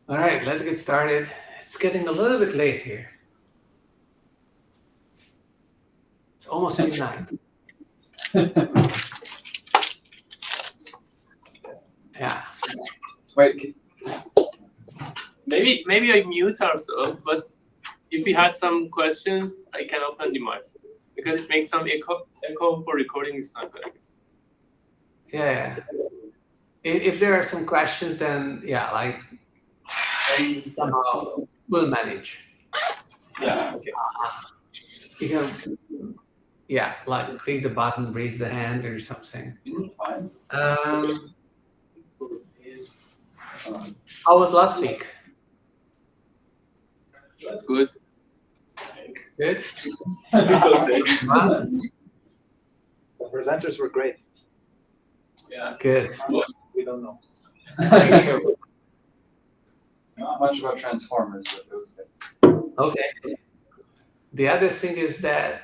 All right, let's get started. It's getting a little bit late here. It's almost midnight. Yeah. Wait, maybe I mute ourselves, but if we had some questions, I can open the mic because it makes some echo for recording is not good, I guess. Yeah. If there are some questions, then somehow we'll manage. Yeah. Okay. You can, click the button, raise the hand, or something. How was last week? Good. Good. The presenters were great. Yeah. Good. We don't know. Not much about Transformers, but it was good. Okay. The other thing is that,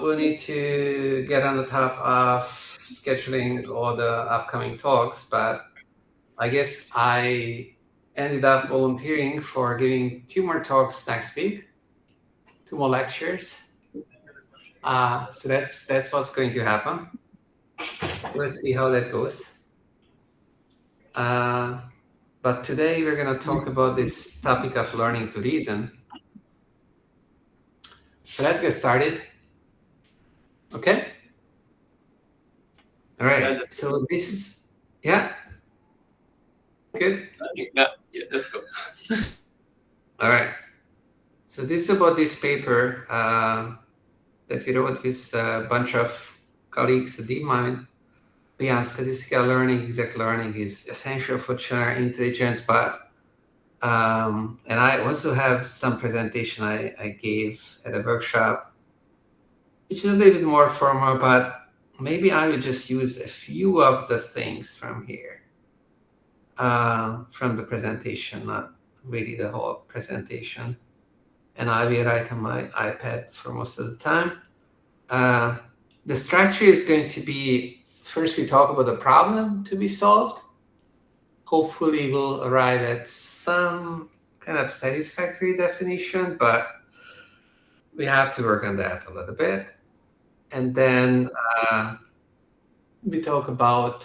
we need to get on the top of scheduling all the upcoming talks, but I guess I ended up volunteering for giving 2 more talks next week, 2 more lectures. So that's what's going to happen. Let's see how that goes. But today we're going to talk about this topic of learning to reason. So let's get started. Okay? All right. So this is, good? Yeah, let's go. All right. So this is about this paper that we wrote with a bunch of colleagues at DeepMind. Beyond statistical learning, exact learning is essential for general intelligence, but and I also have some presentation I gave at a workshop, which is a little bit more formal, but maybe I will just use a few of the things from here, from the presentation, not really the whole presentation. And I will write on my iPad for most of the time. The structure is going to be, first we talk about the problem to be solved. Hopefully we'll arrive at some kind of satisfactory definition, but we have to work on that a little bit. And then we talk about,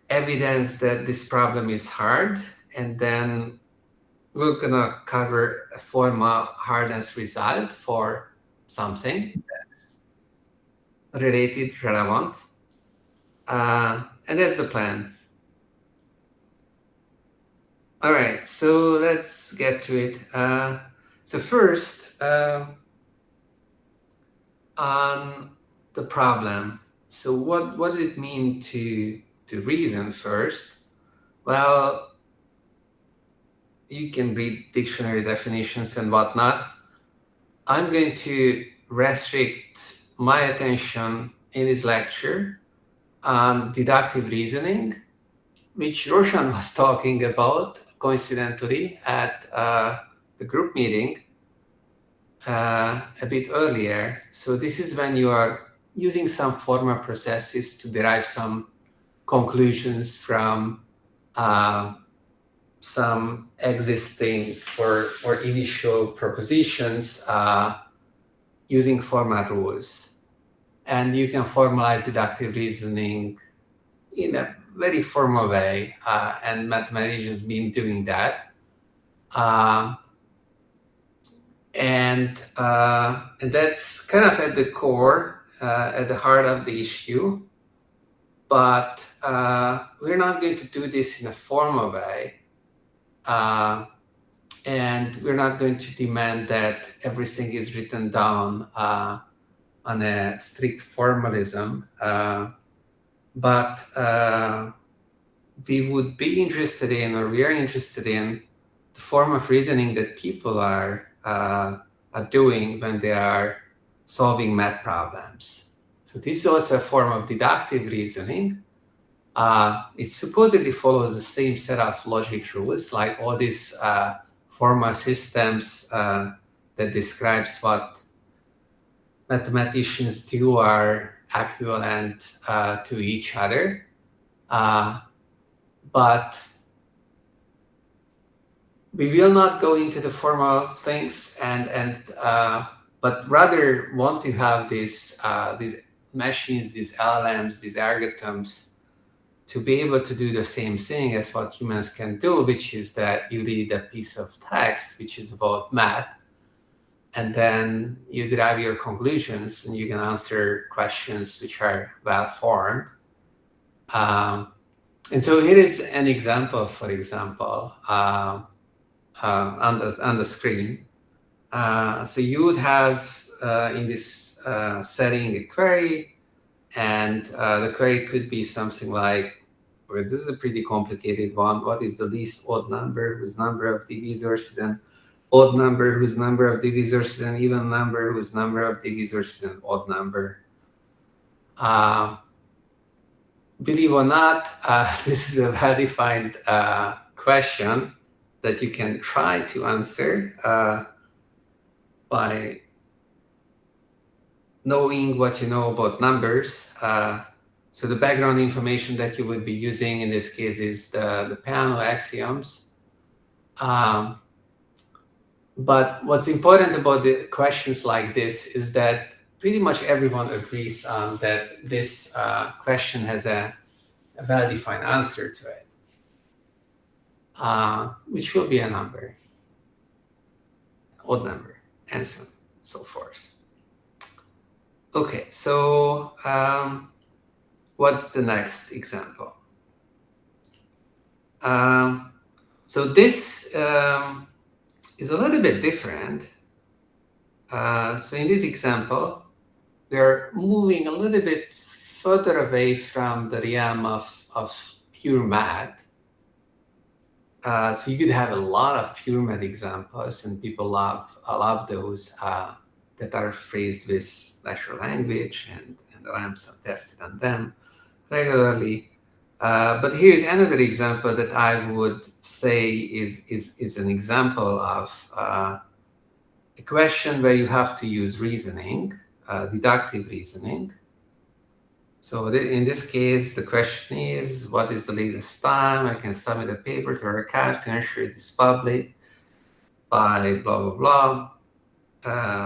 evidence that this problem is hard, and then we're gonna cover a formal hardness result for something that's related, relevant, and that's the plan. All right, so let's get to it. So first, on the problem. So what does it mean to reason first? Well, you can read dictionary definitions and whatnot. I'm going to restrict my attention in this lecture on deductive reasoning, which Roshan was talking about coincidentally at the group meeting a bit earlier. So this is when you are using some formal processes to derive some conclusions from some existing or initial propositions using formal rules. And you can formalize deductive reasoning in a very formal way, and mathematicians have been doing that. And that's kind of at the core, at the heart of the issue. But we're not going to do this in a formal way. And we're not going to demand that everything is written down on a strict formalism. But we would be interested in, or we are interested in, the form of reasoning that people are doing when they are solving math problems. So this is also a form of deductive reasoning. It supposedly follows the same set of logic rules, like all these formal systems that describes what mathematicians do are equivalent to each other, but we will not go into the formal things, but rather want to have these machines, these LLMs, these algorithms, to be able to do the same thing as what humans can do, which is that you read a piece of text which is about math, and then you derive your conclusions and you can answer questions which are well formed. And so here is an example, for example, on the screen. So you would have in this setting a query, and the query could be something like, well, this is a pretty complicated one. What is the least odd number whose number of divisors is an odd number whose number of divisors is an even number whose number of divisors is an odd number? Believe or not, this is a well-defined question that you can try to answer by knowing what you know about numbers. So the background information that you would be using in this case is the Peano axioms. But what's important about the questions like this is that pretty much everyone agrees on that this question has a well-defined answer to it, which will be a number, odd number, and so forth. Okay, so what's the next example? So this is a little bit different. So in this example, we're moving a little bit further away from the realm of pure math. So you could have a lot of pure math examples, and people love those that are phrased with natural language, and the LLMs are tested on them regularly. But here's another example that I would say is an example of a question where you have to use reasoning, deductive reasoning. So in this case, the question is, what is the latest time I can submit a paper to archive to ensure it is public by blah, blah, blah.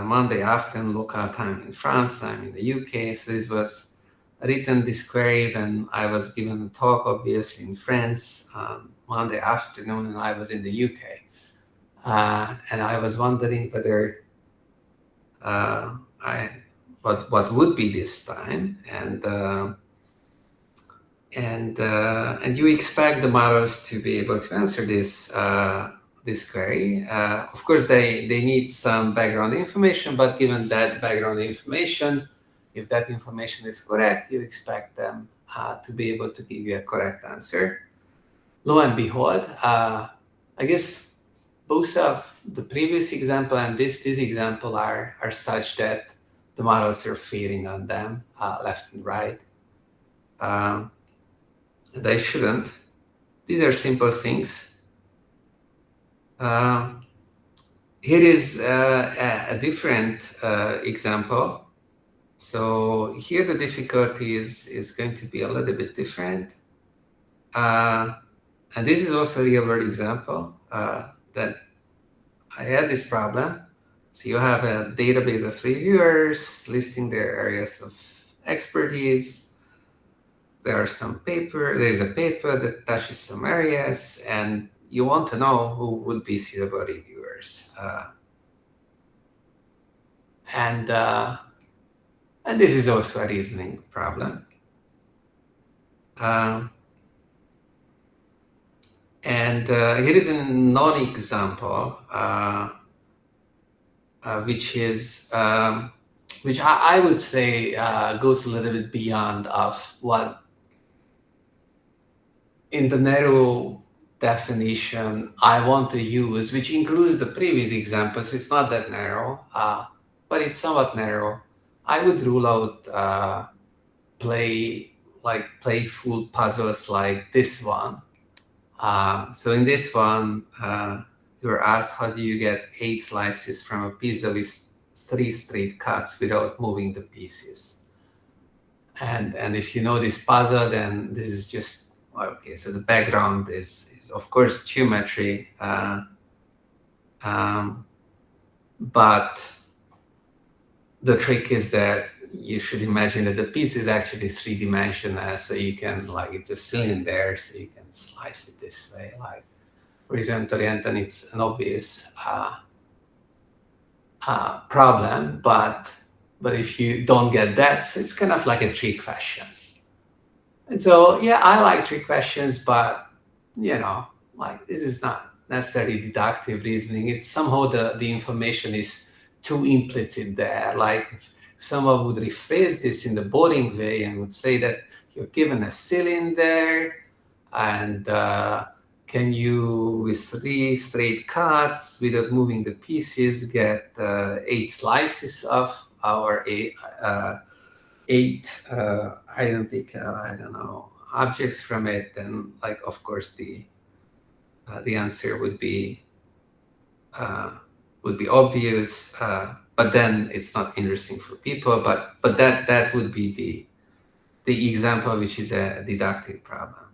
Monday afternoon, local time in France, I'm in the UK. So this was written this query when I was given a talk, obviously, in France on Monday afternoon, and I was in the UK. And I was wondering whether what would be this time, and you expect the models to be able to answer this query. Of course, they need some background information, but given that background information, if that information is correct, you expect them to be able to give you a correct answer. Lo and behold, I guess both of the previous example and this example are such that the models are failing on them left and right. They shouldn't. These are simple things. Here is a different example. So here the difficulty is going to be a little bit different. And this is also a real-world example that I had this problem. So you have a database of reviewers listing their areas of expertise. There's a paper that touches some areas, and you want to know who would be suitable reviewers. And this is also a reasoning problem. And here is a non-example, which I would say goes a little bit beyond of what in the narrow definition I want to use, which includes the previous examples. It's not that narrow, but it's somewhat narrow. I would rule out playful puzzles like this one. So in this one, you were asked, how do you get 8 slices from a pizza with 3 straight cuts without moving the pieces? And if you know this puzzle, then this is just, okay, so the background is of course geometry, but the trick is that you should imagine that the piece is actually three-dimensional, so you can, like, it's a cylinder, so you can slice it this way, like horizontally, and then it's an obvious problem, but if you don't get that, so it's kind of like a trick question. And so, yeah, I like trick questions, but, like, this is not necessarily deductive reasoning. It's somehow the information is too implicit there. Like, if someone would rephrase this in the boring way and would say that you're given a cylinder, and can you, with 3 straight cuts without moving the pieces, get 8 slices of our 8 identical, objects from it? Then, like, of course, the answer would be obvious, but then it's not interesting for people. But that would be the example, which is a deductive problem.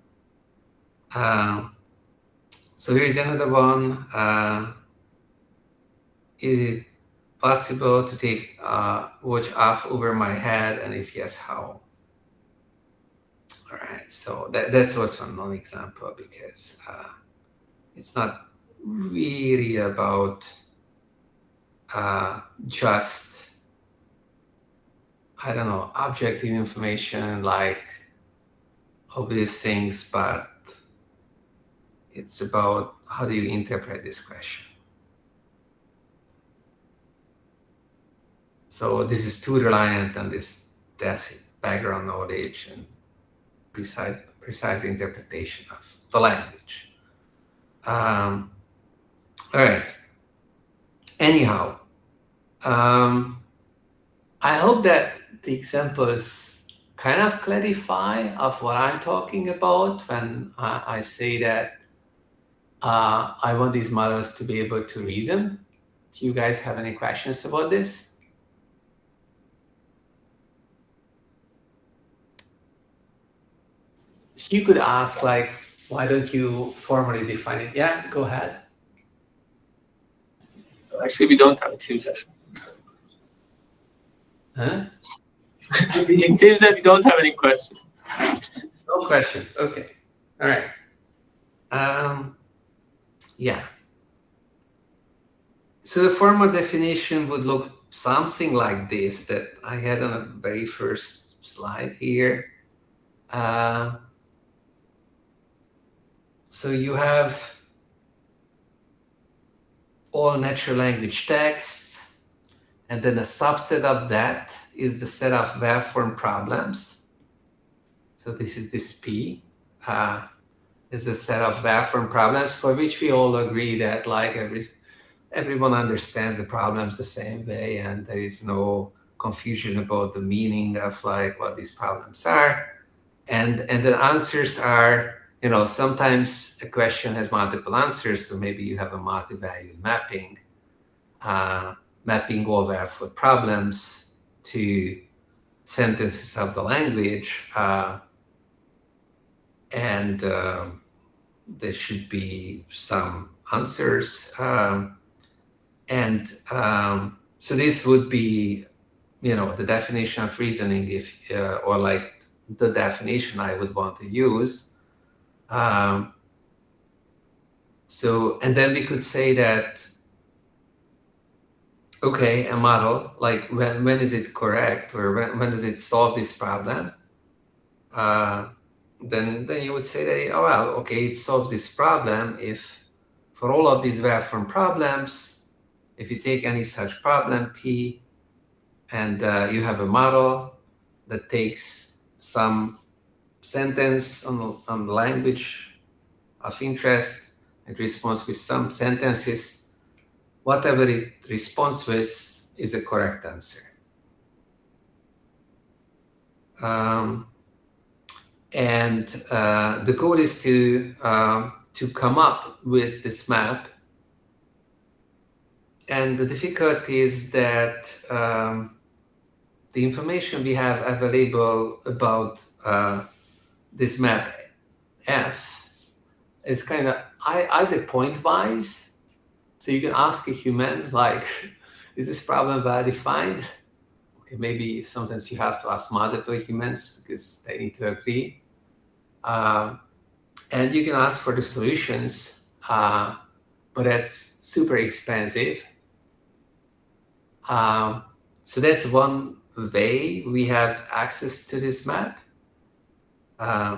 So here's another one. Is it possible to take watch off over my head, and if yes, how? All right, so that's also a non-example, because it's not really about just, I don't know, objective information like obvious things, but it's about how do you interpret this question. So this is too reliant on this tacit background knowledge and precise interpretation of the language. All right. Anyhow, I hope that the examples kind of clarify of what I'm talking about when I say that I want these models to be able to reason. Do you guys have any questions about this? You could ask, like, why don't you formally define it? Yeah, go ahead. Actually, we don't have it, seems that. Huh? It seems that we don't have any questions. No questions. Okay. All right. Yeah. So the formal definition would look something like this that I had on the very first slide here. So you have all natural language texts, and then a subset of that is the set of well-formed problems. So this is this P, is the set of well-formed problems for which we all agree that, like, everyone understands the problems the same way, and there is no confusion about the meaning of, like, what these problems are. And the answers are, sometimes a question has multiple answers, so maybe you have a multi-valued mapping, mapping all well-formed problems to sentences of the language, and there should be some answers. So this would be, the definition of reasoning, if or like the definition I would want to use. So, and then we could say that, okay, a model, like, when is it correct, or when does it solve this problem? Then you would say that, oh, well, okay, it solves this problem if for all of these well-formed problems, if you take any such problem P, and you have a model that takes some sentence on the language of interest, it responds with some sentences, whatever it responds with is a correct answer. And the goal is to come up with this map. And the difficulty is that the information we have available about this map F is kind of either point-wise, so you can ask a human, like, is this problem well defined? Okay, maybe sometimes you have to ask multiple humans because they need to agree. And you can ask for the solutions, but that's super expensive. So that's one way we have access to this map.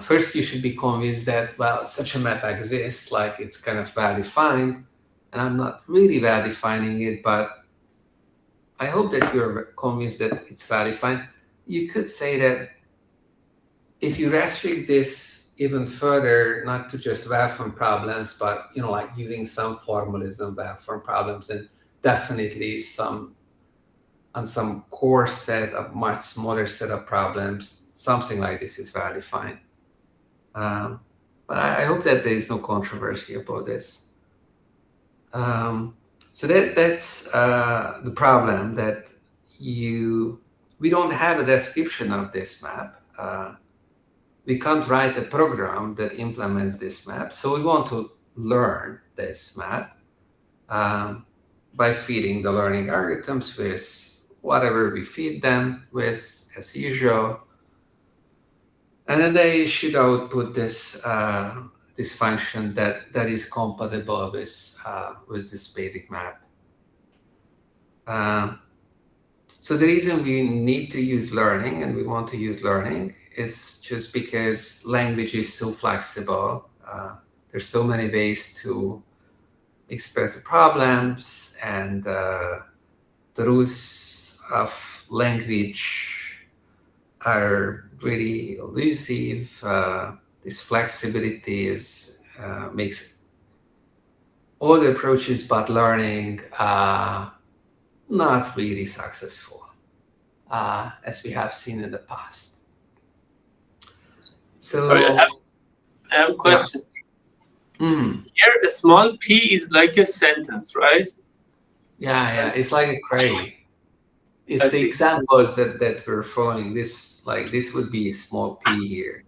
First, you should be convinced that, well, such a map exists, like it's kind of well defined, and I'm not really well defining it, but I hope that you're convinced that it's well defined. You could say that if you restrict this even further, not to just well-formed problems, but like using some formalism well-formed problems, then definitely on some core set of much smaller set of problems, something like this is well defined. But I hope that there is no controversy about this. So that's the problem, that we don't have a description of this map. We can't write a program that implements this map. So we want to learn this map by feeding the learning algorithms with whatever we feed them with, as usual. And then they should output this this function that is compatible with this basic map. So the reason we need to use learning, and we want to use learning, is just because language is so flexible. There's so many ways to express the problems, and the rules of language are really elusive. This flexibility makes all the approaches but learning not really successful, as we have seen in the past. So Sorry, I have a question. Here, the small p is like a sentence, right? Yeah, it's like a query. It's I the see. examples that we're following. This would be small p here.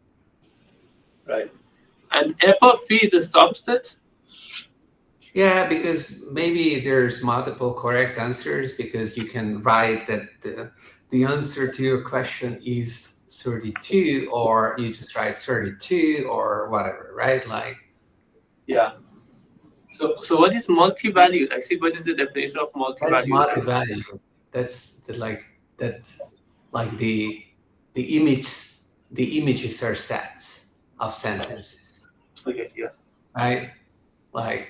Right. And f of p is a subset? Yeah, because maybe there's multiple correct answers, because you can write that the answer to your question is 32, or you just write 32 or whatever, right? Like, Yeah. So what is multi-valued? Actually, what is the definition of that's multi-valued? multi-value. That's the images are sets of sentences, Okay, yeah. right? Like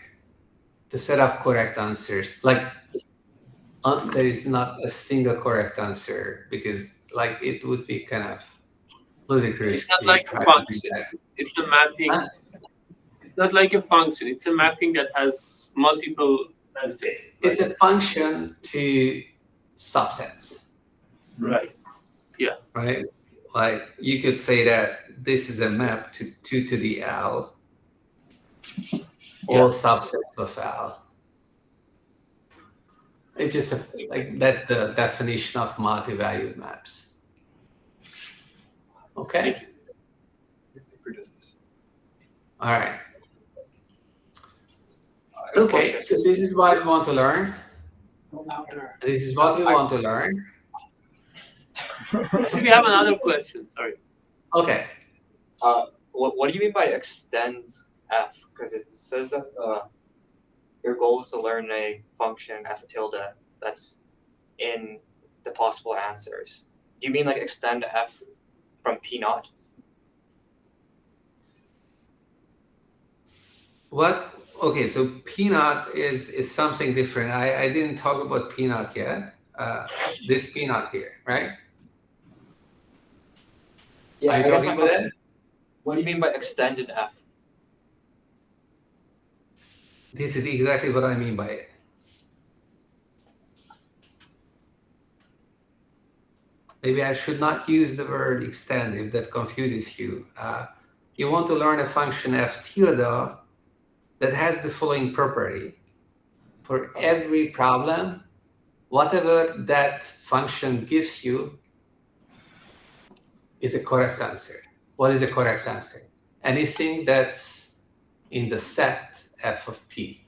the set of correct answers. Like there is not a single correct answer, because like it would be kind of ludicrous It's not to like a try to do function. that. It's a mapping. Huh? It's not like a function. It's a mapping that has multiple answers. It's a function to subsets, Right. right? Like you could say that this is a map to 2 to the L, all subsets of L. It's just like that's the definition of multi-valued maps. Okay. All right. Okay. So this is what we want to learn. This is what we want to learn. Actually, we have another question. Sorry. Okay. What do you mean by extends f? Because it says that your goal is to learn a function f tilde that's in the possible answers. Do you mean like extend f from p naught? What? Okay. So P naught is something different. I didn't talk about P naught yet. This P naught here, right? Yeah. Are you talking about that? What do you mean by extended f? This is exactly what I mean by it. Maybe I should not use the word extend if that confuses you. You want to learn a function f tilde that has the following property. For every problem, whatever that function gives you, is a correct answer. What is a correct answer? Anything that's in the set f of p.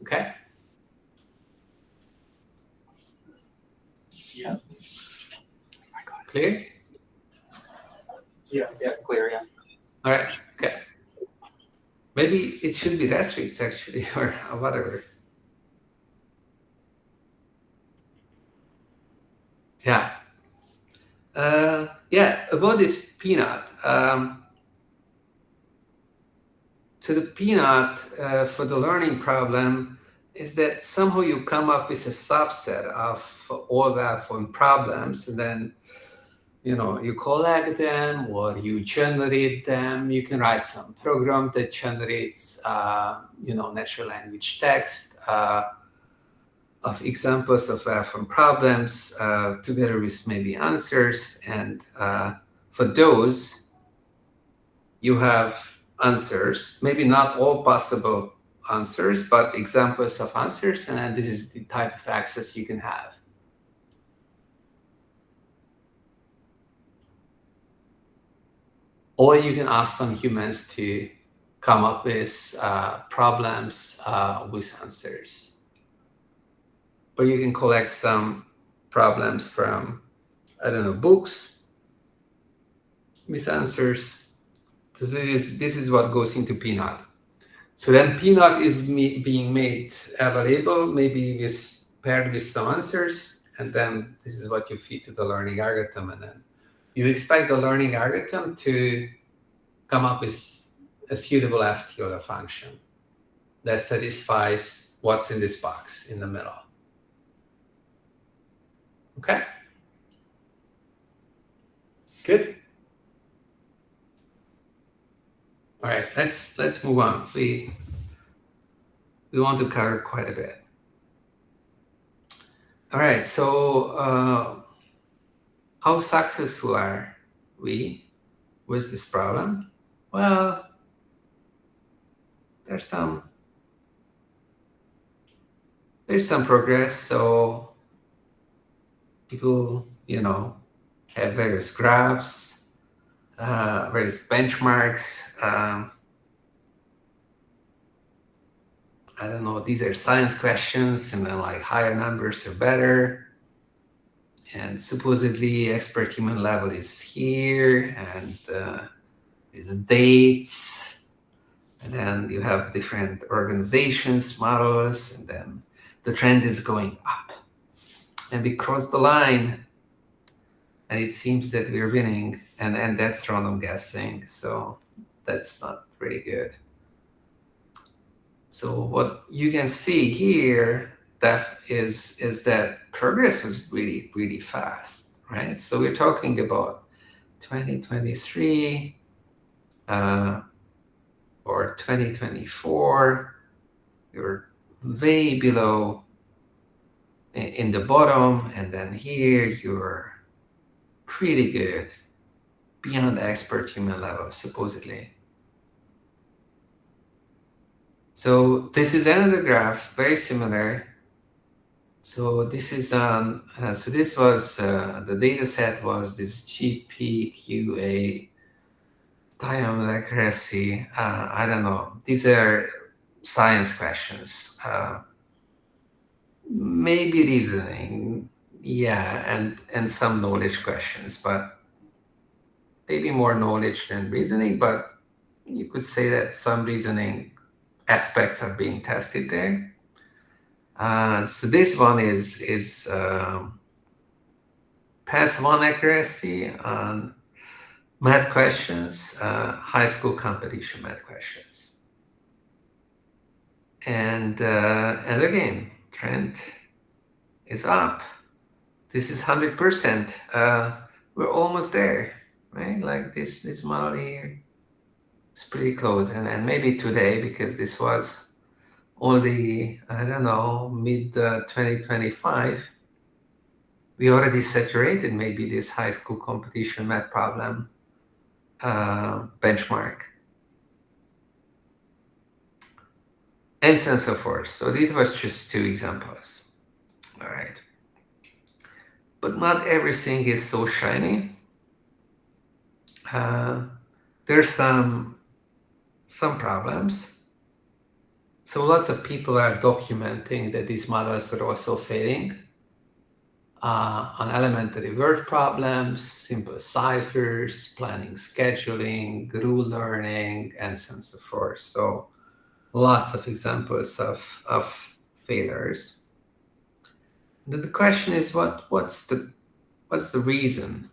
Okay? Yeah. Clear? Yeah. Yeah, clear. Yeah. All right. Okay. Maybe it should be restricts actually, or whatever. Yeah. Yeah, about this peanut. So the peanut for the learning problem is that somehow you come up with a subset of all the phone problems, and then you collect them or you generate them. You can write some program that generates natural language text of examples of from problems together with maybe answers, and for those you have answers, maybe not all possible answers, but examples of answers, and this is the type of access you can have. Or you can ask some humans to come up with problems with answers. Or you can collect some problems from, I don't know, books with answers. So this is what goes into Peanut. So then Peanut is being made available, maybe paired with some answers, and then this is what you feed to the learning algorithm, and then you expect the learning algorithm to come up with a suitable FTL function that satisfies what's in this box in the middle. Okay? Good. All right, let's move on. We want to cover quite a bit. All right, so how successful are we with this problem? Well, there's some progress. So people, have various graphs, various benchmarks. I don't know, these are science questions, and then like higher numbers are better. And supposedly expert human level is here, and there's dates, and then you have different organizations, models, and then the trend is going up. And we crossed the line, and it seems that we're winning, and that's random guessing, so that's not pretty good. So what you can see here that is that progress was really, really fast, right? So we're talking about 2023 or 2024. You're way below in the bottom, and then here you're pretty good, beyond expert human level, supposedly. So this is another graph, very similar. So this is so this was the data set was this GPQA diameter accuracy. I don't know. These are science questions. Maybe reasoning, yeah, and some knowledge questions, but maybe more knowledge than reasoning. But you could say that some reasoning aspects are being tested there. So this one is pass one accuracy on math questions, high school competition math questions, and again trend is up. This is 100%. We're almost there, right? Like this model here is pretty close, and maybe today, because this was only, I don't know, mid 2025, we already saturated maybe this high school competition math problem benchmark, and so on and so forth. So these was just two examples. All right. but not everything is so shiny. There's some problems. So lots of people are documenting that these models are also failing on elementary word problems, simple ciphers, planning, scheduling, rule learning, and so on and so forth. So lots of examples of failures. The question is, what's the reason?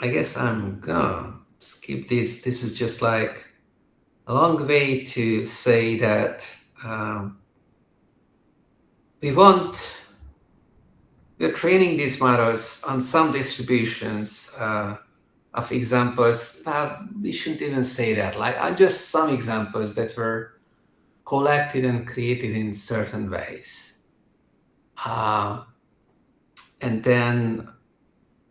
I guess I'm gonna skip this. This is just like a long way to say that we're training these models on some distributions of examples. Well, we shouldn't even say that. Like, just some examples that were collected and created in certain ways. And then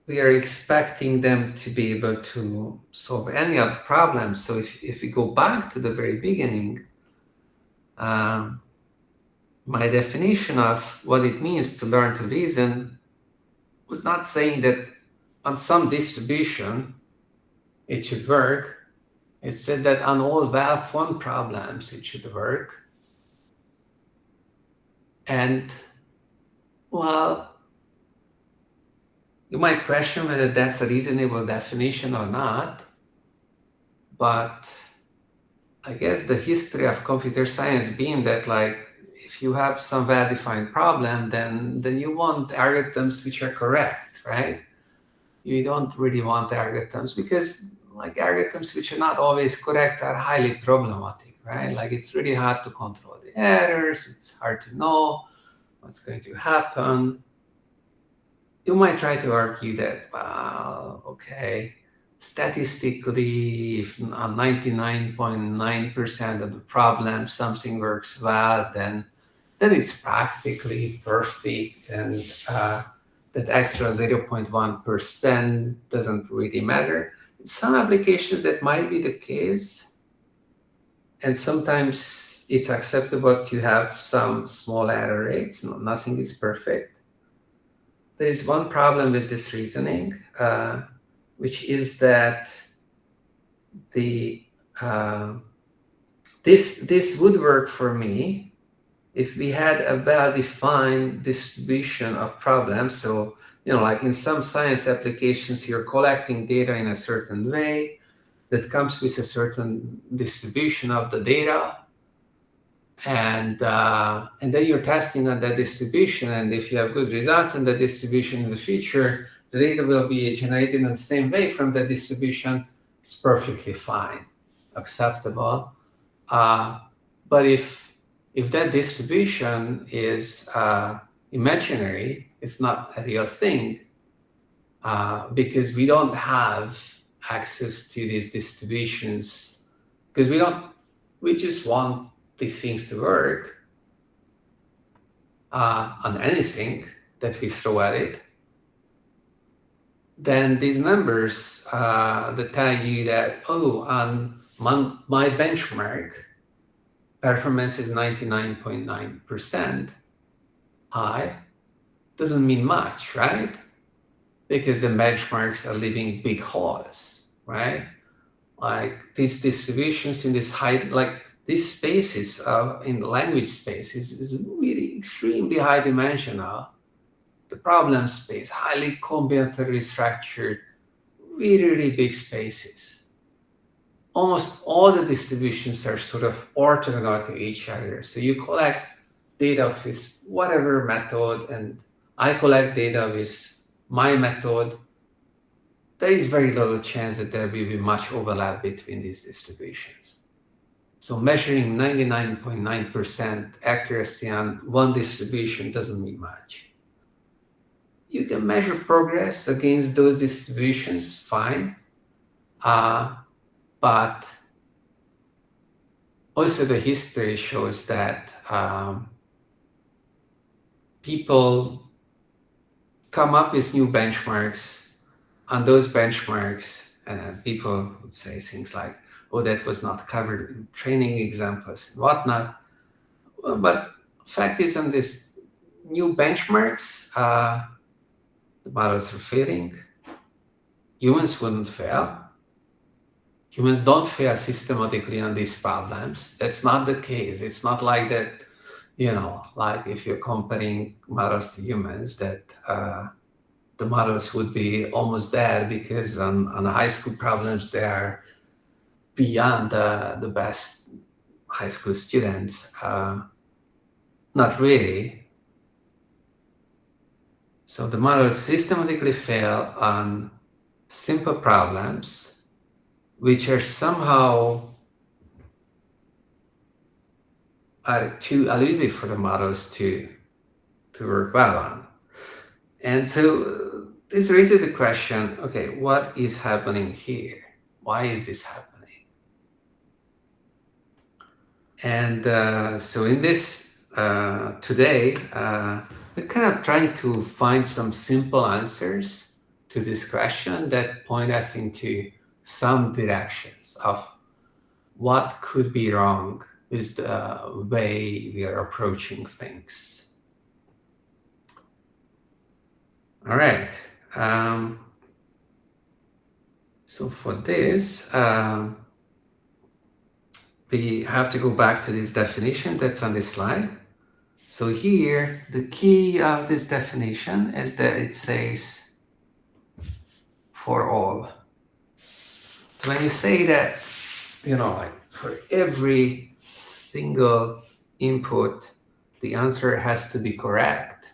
we are expecting them to be able to solve any of the problems. So if we go back to the very beginning, my definition of what it means to learn to reason was not saying that on some distribution it should work. It said that on all well-formed problems it should work. And, well, you might question whether that's a reasonable definition or not, but I guess the history of computer science being that, like, if you have some well-defined problem, then you want algorithms which are correct, right? You don't really want algorithms because, like, algorithms which are not always correct are highly problematic, right? Like, it's really hard to control the errors. It's hard to know what's going to happen. You might try to argue that, well, okay, statistically, if on 99.9% of the problems something works well, then it's practically perfect, and that extra 0.1% doesn't really matter. In some applications, that might be the case, and sometimes it's acceptable to have some small error rates. Nothing is perfect. There is one problem with this reasoning, which is that this would work for me if we had a well-defined distribution of problems. So, like in some science applications, you're collecting data in a certain way that comes with a certain distribution of the data. And then you're testing on that distribution, and if you have good results in the distribution in the future, the data will be generated in the same way from the distribution. It's perfectly fine, acceptable. But if that distribution is imaginary, it's not a real thing, because we don't have access to these distributions, because we just want these things to work on anything that we throw at it, then these numbers that tell you that, on my benchmark, performance is 99.9% high, doesn't mean much, right? Because the benchmarks are leaving big holes, right? Like, these distributions in this high, like, these spaces in the language space is really extremely high dimensional. The problem space, highly combinatorially structured, really, really big spaces. Almost all the distributions are sort of orthogonal to each other. So you collect data with whatever method, and I collect data with my method. There is very little chance that there will be much overlap between these distributions. So measuring 99.9% accuracy on one distribution doesn't mean much. You can measure progress against those distributions, fine. But also the history shows that people come up with new benchmarks. On those benchmarks, and people would say things like, oh, that was not covered in training examples and whatnot. Well, but fact is, on this, new benchmarks, the models are failing. Humans wouldn't fail. Humans don't fail systematically on these problems. That's not the case. It's not like that, like if you're comparing models to humans, that the models would be almost there because on the high school problems, they are beyond the best high school students. Not really. So the models systematically fail on simple problems which are somehow are too elusive for the models to work well on. And so this raises the question, okay, what is happening here? Why is this happening? And so in this, today, we're kind of trying to find some simple answers to this question that point us into some directions of what could be wrong with the way we are approaching things. All right. So for this, we have to go back to this definition that's on this slide. So here, the key of this definition is that it says for all. So when you say that, like for every single input, the answer has to be correct.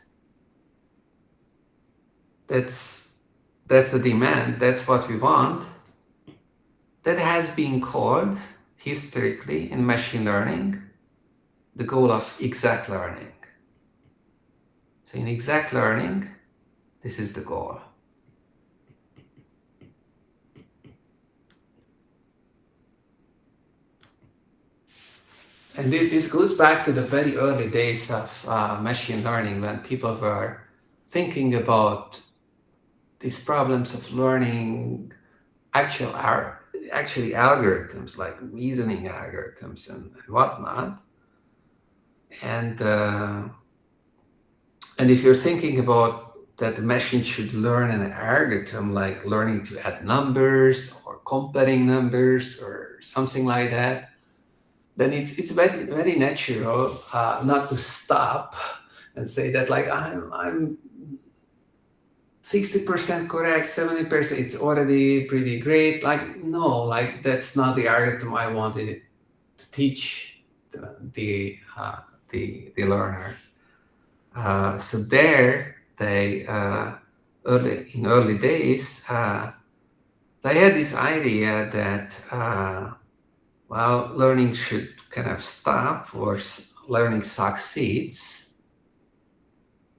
That's the demand. That's what we want. That has been called historically in machine learning the goal of exact learning. So in exact learning, this is the goal. And this goes back to the very early days of machine learning, when people were thinking about these problems of learning actually algorithms, like reasoning algorithms and whatnot. And if you're thinking about that the machine should learn an algorithm, like learning to add numbers or comparing numbers or something like that, then it's very, very natural not to stop and say that, like, I'm 60% correct, 70%, it's already pretty great. Like, no, like that's not the algorithm I wanted to teach the learner. So there, they in early days, they had this idea that learning should kind of stop, or learning succeeds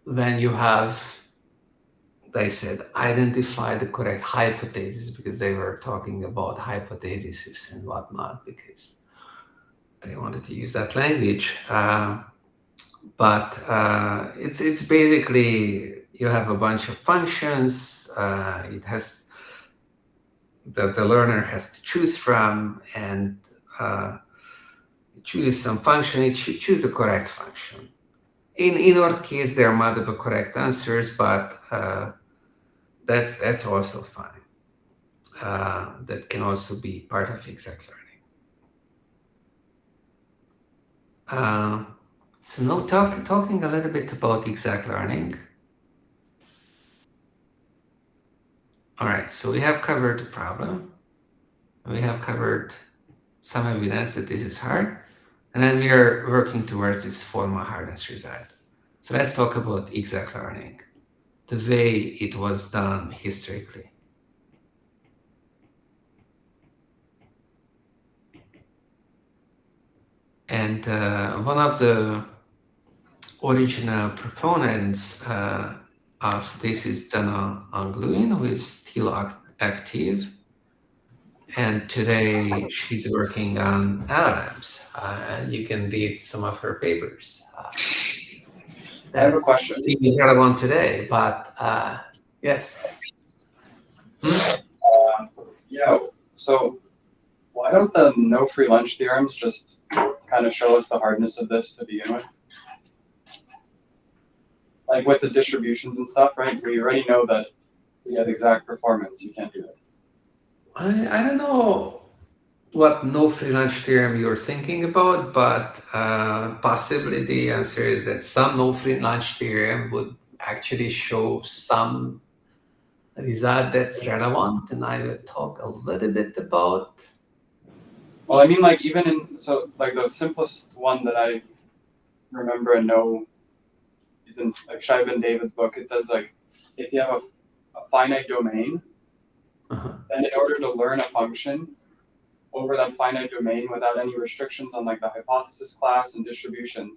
when you have, they said, identify the correct hypothesis, because they were talking about hypotheses and whatnot, because they wanted to use that language. But it's basically, you have a bunch of functions. It has the learner has to choose from, and it chooses some function. It should choose the correct function. In our case, there are multiple correct answers, but that's also fine. That can also be part of exact learning. So now talking a little bit about exact learning. All right, so we have covered the problem. We have covered some evidence that this is hard. And then we are working towards this formal hardness result. So let's talk about exact learning, the way it was done historically. And one of the original proponents of this is Dana Angluin, who is still active. And today she's working on LLMs, and you can read some of her papers. I have a question. Seems relevant today, but yes. Yeah, so why don't the no free lunch theorems just kind of show us the hardness of this to begin with? like with the distributions and stuff, right? Where you already know that you get exact performance, you can't do it. I don't know what no free lunch theorem you're thinking about, but possibly the answer is that some no free lunch theorem would actually show some result that's relevant, and I will talk a little bit about. Well, I mean, like even in so like the simplest one that I remember and know is in like Shivan David's book. It says like if you have a finite domain, Uh-huh. then in order to learn a function over that finite domain without any restrictions on like the hypothesis class and distributions,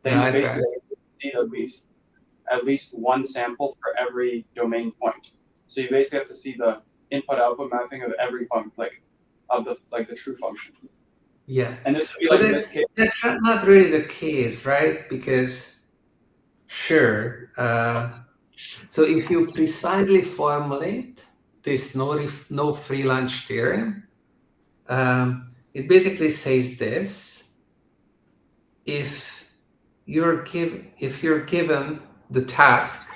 then Right, you basically see at least one sample for every domain point. So you basically have to see the input-output mapping of every function, like of the true function. Yeah, And this would be but like in this case. that's not really the case, right? Because sure, so if you precisely formulate this no free lunch theorem, it basically says this: if you're given the task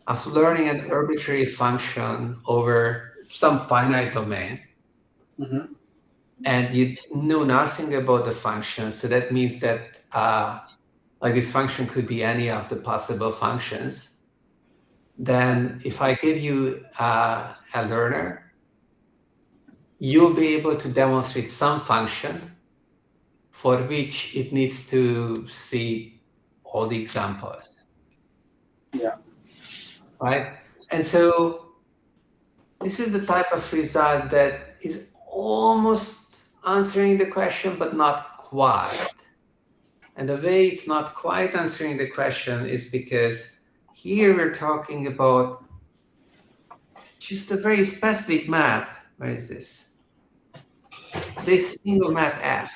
of learning an arbitrary function over some finite domain, Mhm. and you know nothing about the function, so that means that like this function could be any of the possible functions, then if I give you a learner, you'll be able to demonstrate some function for which it needs to see all the examples. Yeah. Right? And so this is the type of result that is almost answering the question, but not quite. And the way it's not quite answering the question is because here we're talking about just a very specific map. Where is this? This single map F.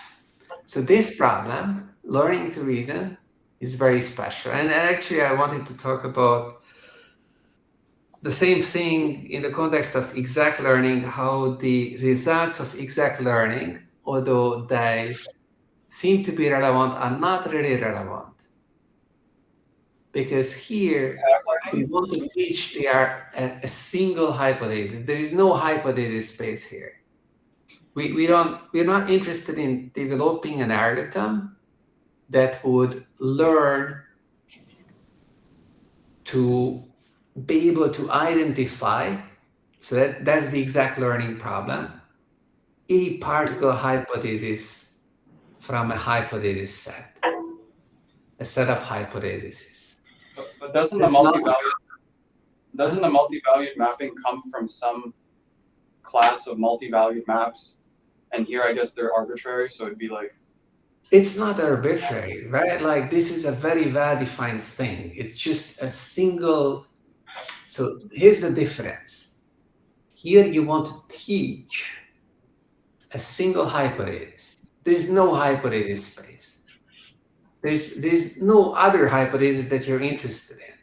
So this problem, learning to reason, is very special. And actually, I wanted to talk about the same thing in the context of exact learning, how the results of exact learning, although they seem to be relevant, are not really relevant. Because here, we want to teach they are a single hypothesis. There is no hypothesis space here. We're not interested in developing an algorithm that would learn to be able to identify, so that's the exact learning problem, a particular hypothesis from a hypothesis set, a set of hypotheses. But doesn't That's the not- multi-valued mapping come from some class of multi-valued maps? And here, I guess they're arbitrary, so it'd be like. It's not arbitrary, right? Like this is a very well-defined thing. It's just a single. So here's the difference. Here you want to teach a single hypothesis. There's no hypothesis space. There's no other hypothesis that you're interested in.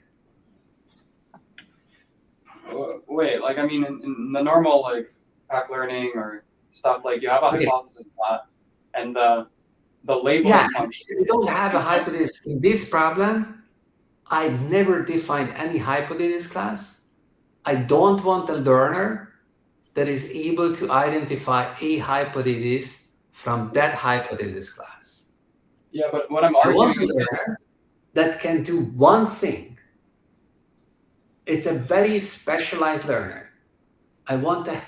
Wait, like I mean, in the normal like pack learning or stuff, like you have a hypothesis plot, and the labeling function. You don't have a hypothesis in this problem. I never defined any hypothesis class. I don't want a learner that is able to identify a hypothesis from that hypothesis class. Yeah, but what I'm I want arguing a learner that can do one thing. It's a very specialized learner. I want a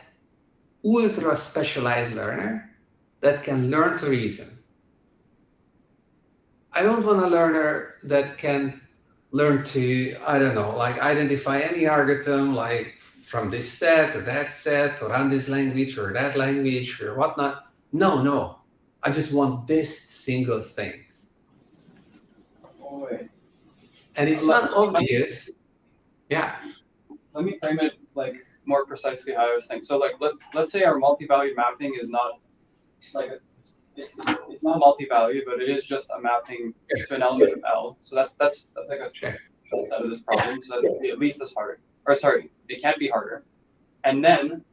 ultra specialized learner that can learn to reason. I don't want a learner that can learn to, I don't know, like identify any algorithm, like from this set or that set, or run this language or that language or whatnot. No. I just want this single thing. Oh, wait. And it's not obvious. Yeah. Let me frame it like more precisely how I was thinking. So like let's say our multi-valued mapping is not like it's not multi-valued, but it is just a mapping to an element of L. So that's like a subset of this problem. So that's at least as hard. Or sorry, it can't be harder. And then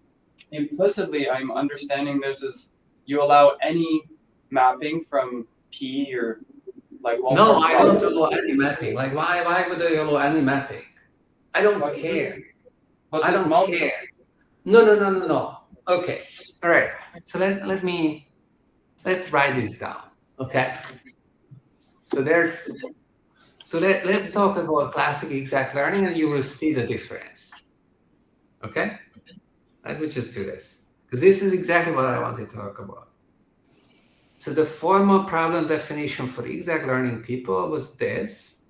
implicitly, I'm understanding this as you allow any mapping from P or Like No, ballpark I don't values. allow any mapping. Like, why would I allow any mapping? I don't But care. But I this don't multi care. No. Okay. All right. So let's write this down. Okay. So let's talk about classic exact learning, and you will see the difference. Okay. Let me just do this, because this is exactly what I wanted to talk about. So the formal problem definition for exact learning people was this.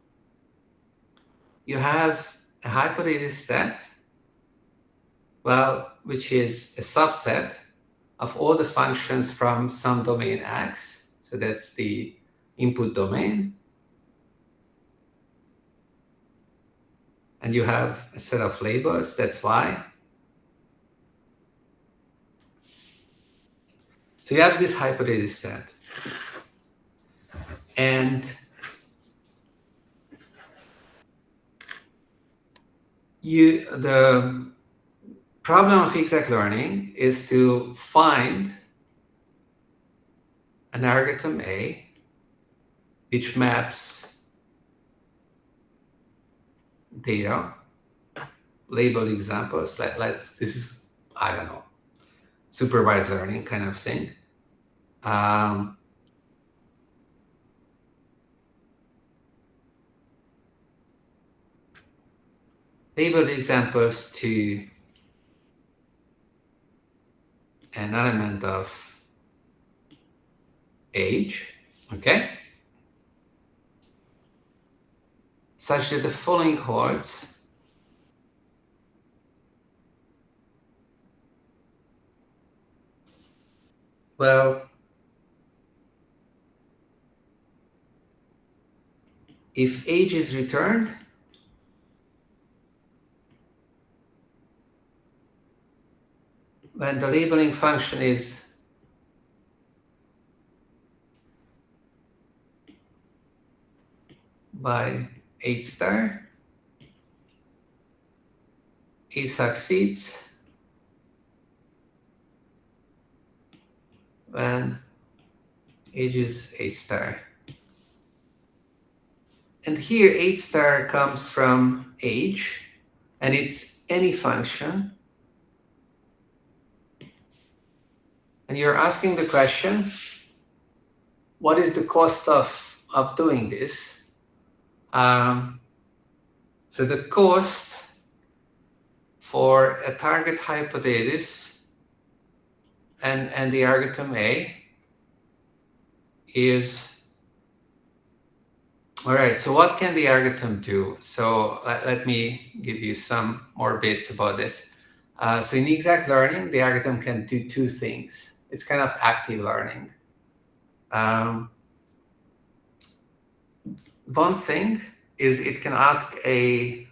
You have a hypothesis set, well, which is a subset of all the functions from some domain X. So that's the input domain. And you have a set of labels, that's Y. So you have this hypothesis set. And the problem of exact learning is to find an algorithm A which maps data, label examples, this is, I don't know, supervised learning kind of thing. Label examples to an element of age, okay? Such that the following holds. Well, if age is returned, when the labeling function is by age star, it succeeds when age is age star. And here age star comes from age, and it's any function. And you're asking the question, what is the cost of doing this? So the cost for a target hypothesis and the algorithm A is, all right, so what can the algorithm do? So let me give you some more bits about this. So in exact learning, the algorithm can do two things. It's kind of active learning. One thing is it can ask an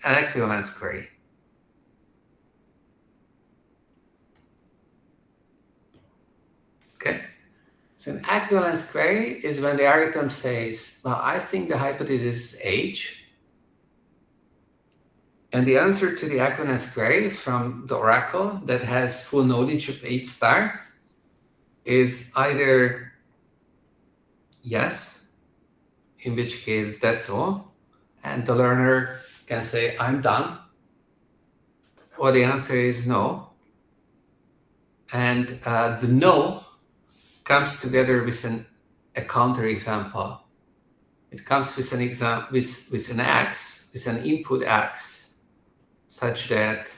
equivalence query. Okay. So an equivalence query is when the algorithm says, well, I think the hypothesis is age. And the answer to the equivalence query from the oracle that has full knowledge of age star is either yes, in which case that's all, and the learner can say, I'm done, or the answer is no. And the no comes together with a counter example. It comes with an example with an x, with an input x, such that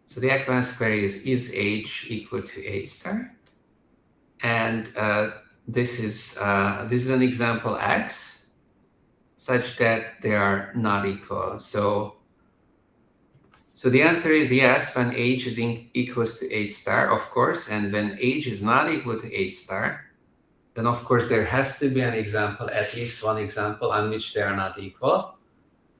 so the equivalence query is age equal to age star, and this is an example x, such that they are not equal. So the answer is yes when age is equals to age star, of course, and when age is not equal to age star, then of course there has to be an example, at least one example on which they are not equal.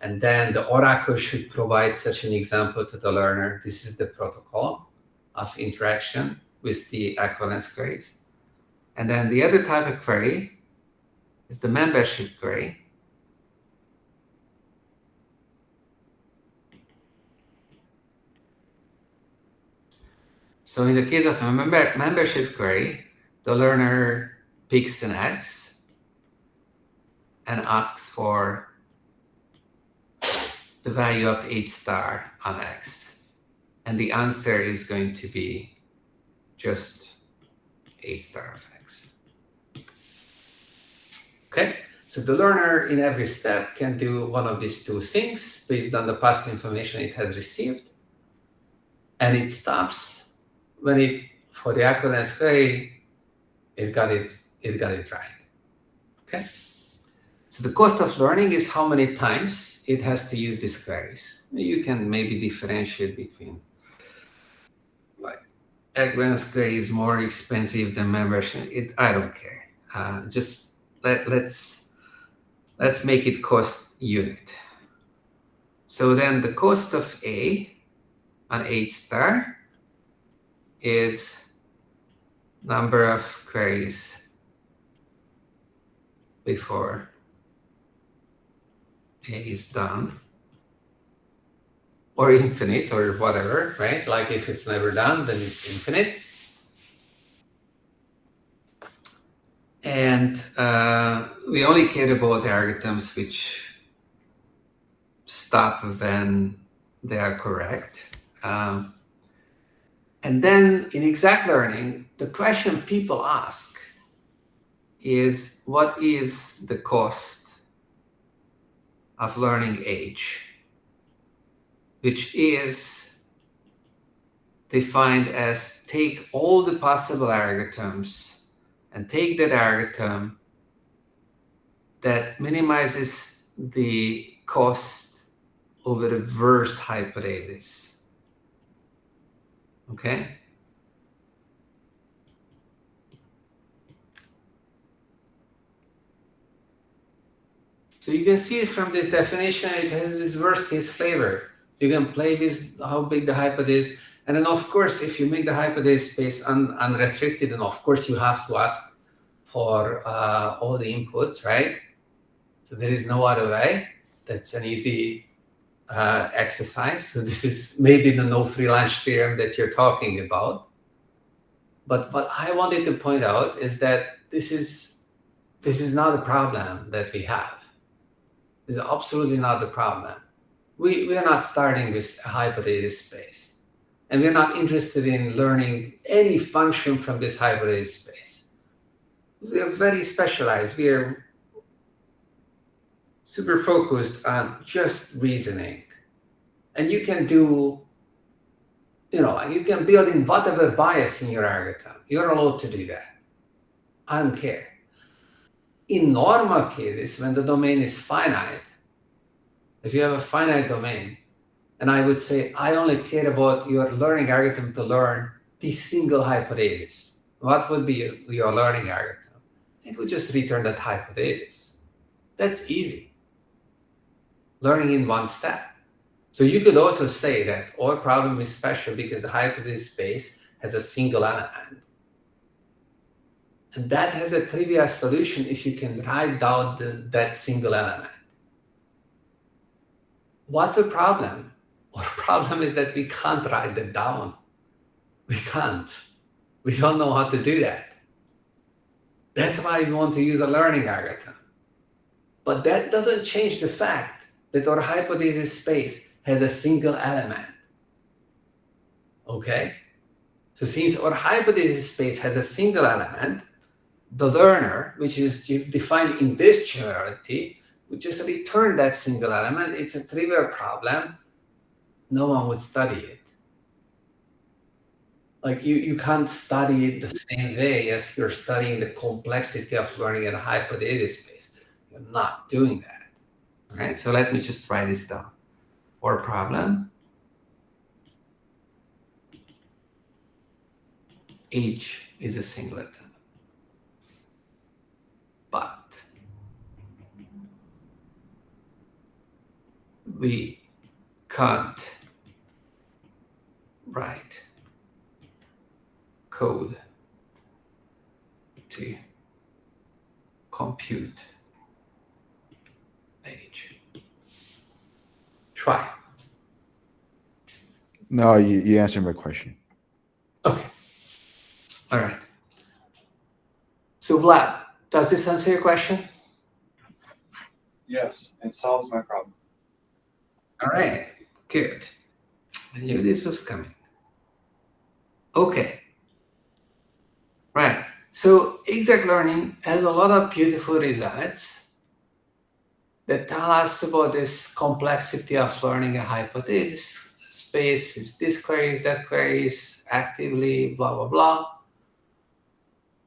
And then the oracle should provide such an example to the learner. This is the protocol of interaction with the equivalence queries. And then the other type of query is the membership query. So in the case of a membership query, the learner picks an x and asks for the value of h star on x. And the answer is going to be just h star of x. Okay, so the learner in every step can do one of these two things based on the past information it has received. And it stops when it, for the equivalence query, it got it right. Okay. So the cost of learning is how many times it has to use these queries. You can maybe differentiate between, like, equivalence query is more expensive than membership. I don't care. Just let's make it cost unit. So then the cost of A on H star is number of queries before A is done, or infinite, or whatever, right? Like if it's never done, then it's infinite. And we only care about algorithms which stop when they are correct. And then in exact learning, the question people ask is, what is the cost of learning H, which is defined as take all the possible algorithms and take that algorithm that minimizes the cost over the worst hypothesis. Okay? So you can see from this definition, it has this worst case flavor. You can play with how big the hypothesis, and then of course, if you make the hypothesis space unrestricted, then of course you have to ask for all the inputs, right? So there is no other way. That's an easy exercise. So this is maybe the no free lunch theorem that you're talking about. But what I wanted to point out is that this is not a problem that we have. This is absolutely not the problem. We are not starting with a hypothesis space. And we're not interested in learning any function from this hypothesis space. We are very specialized. We are super focused on just reasoning. And you can do, you can build in whatever bias in your algorithm. You're allowed to do that. I don't care. In normal cases, when the domain is finite, if you have a finite domain, and I would say, I only care about your learning algorithm to learn this single hypothesis. What would be your learning algorithm? It would just return that hypothesis. That's easy. Learning in one step. So you could also say that our problem is special because the hypothesis space has a single element. And that has a trivial solution if you can write down that single element. What's the problem? Our problem is that we can't write that down. We can't. We don't know how to do that. That's why we want to use a learning algorithm. But that doesn't change the fact that our hypothesis space has a single element. Okay? So since our hypothesis space has a single element, the learner, which is defined in this generality, would just return that single element. It's a trivial problem. No one would study it. Like you can't study it the same way as you're studying the complexity of learning in a hypothesis space. You're not doing that. All right, so let me just write this down. Our problem, H is a singleton. But we can't write code to compute H. Try. No, you answered my question. Okay. All right. So Vlad, does this answer your question? Yes, it solves my problem. All right, good. I knew this was coming. Okay. Right. So exact learning has a lot of beautiful results that tell us about this complexity of learning a hypothesis space with this queries, that queries, actively, blah, blah, blah.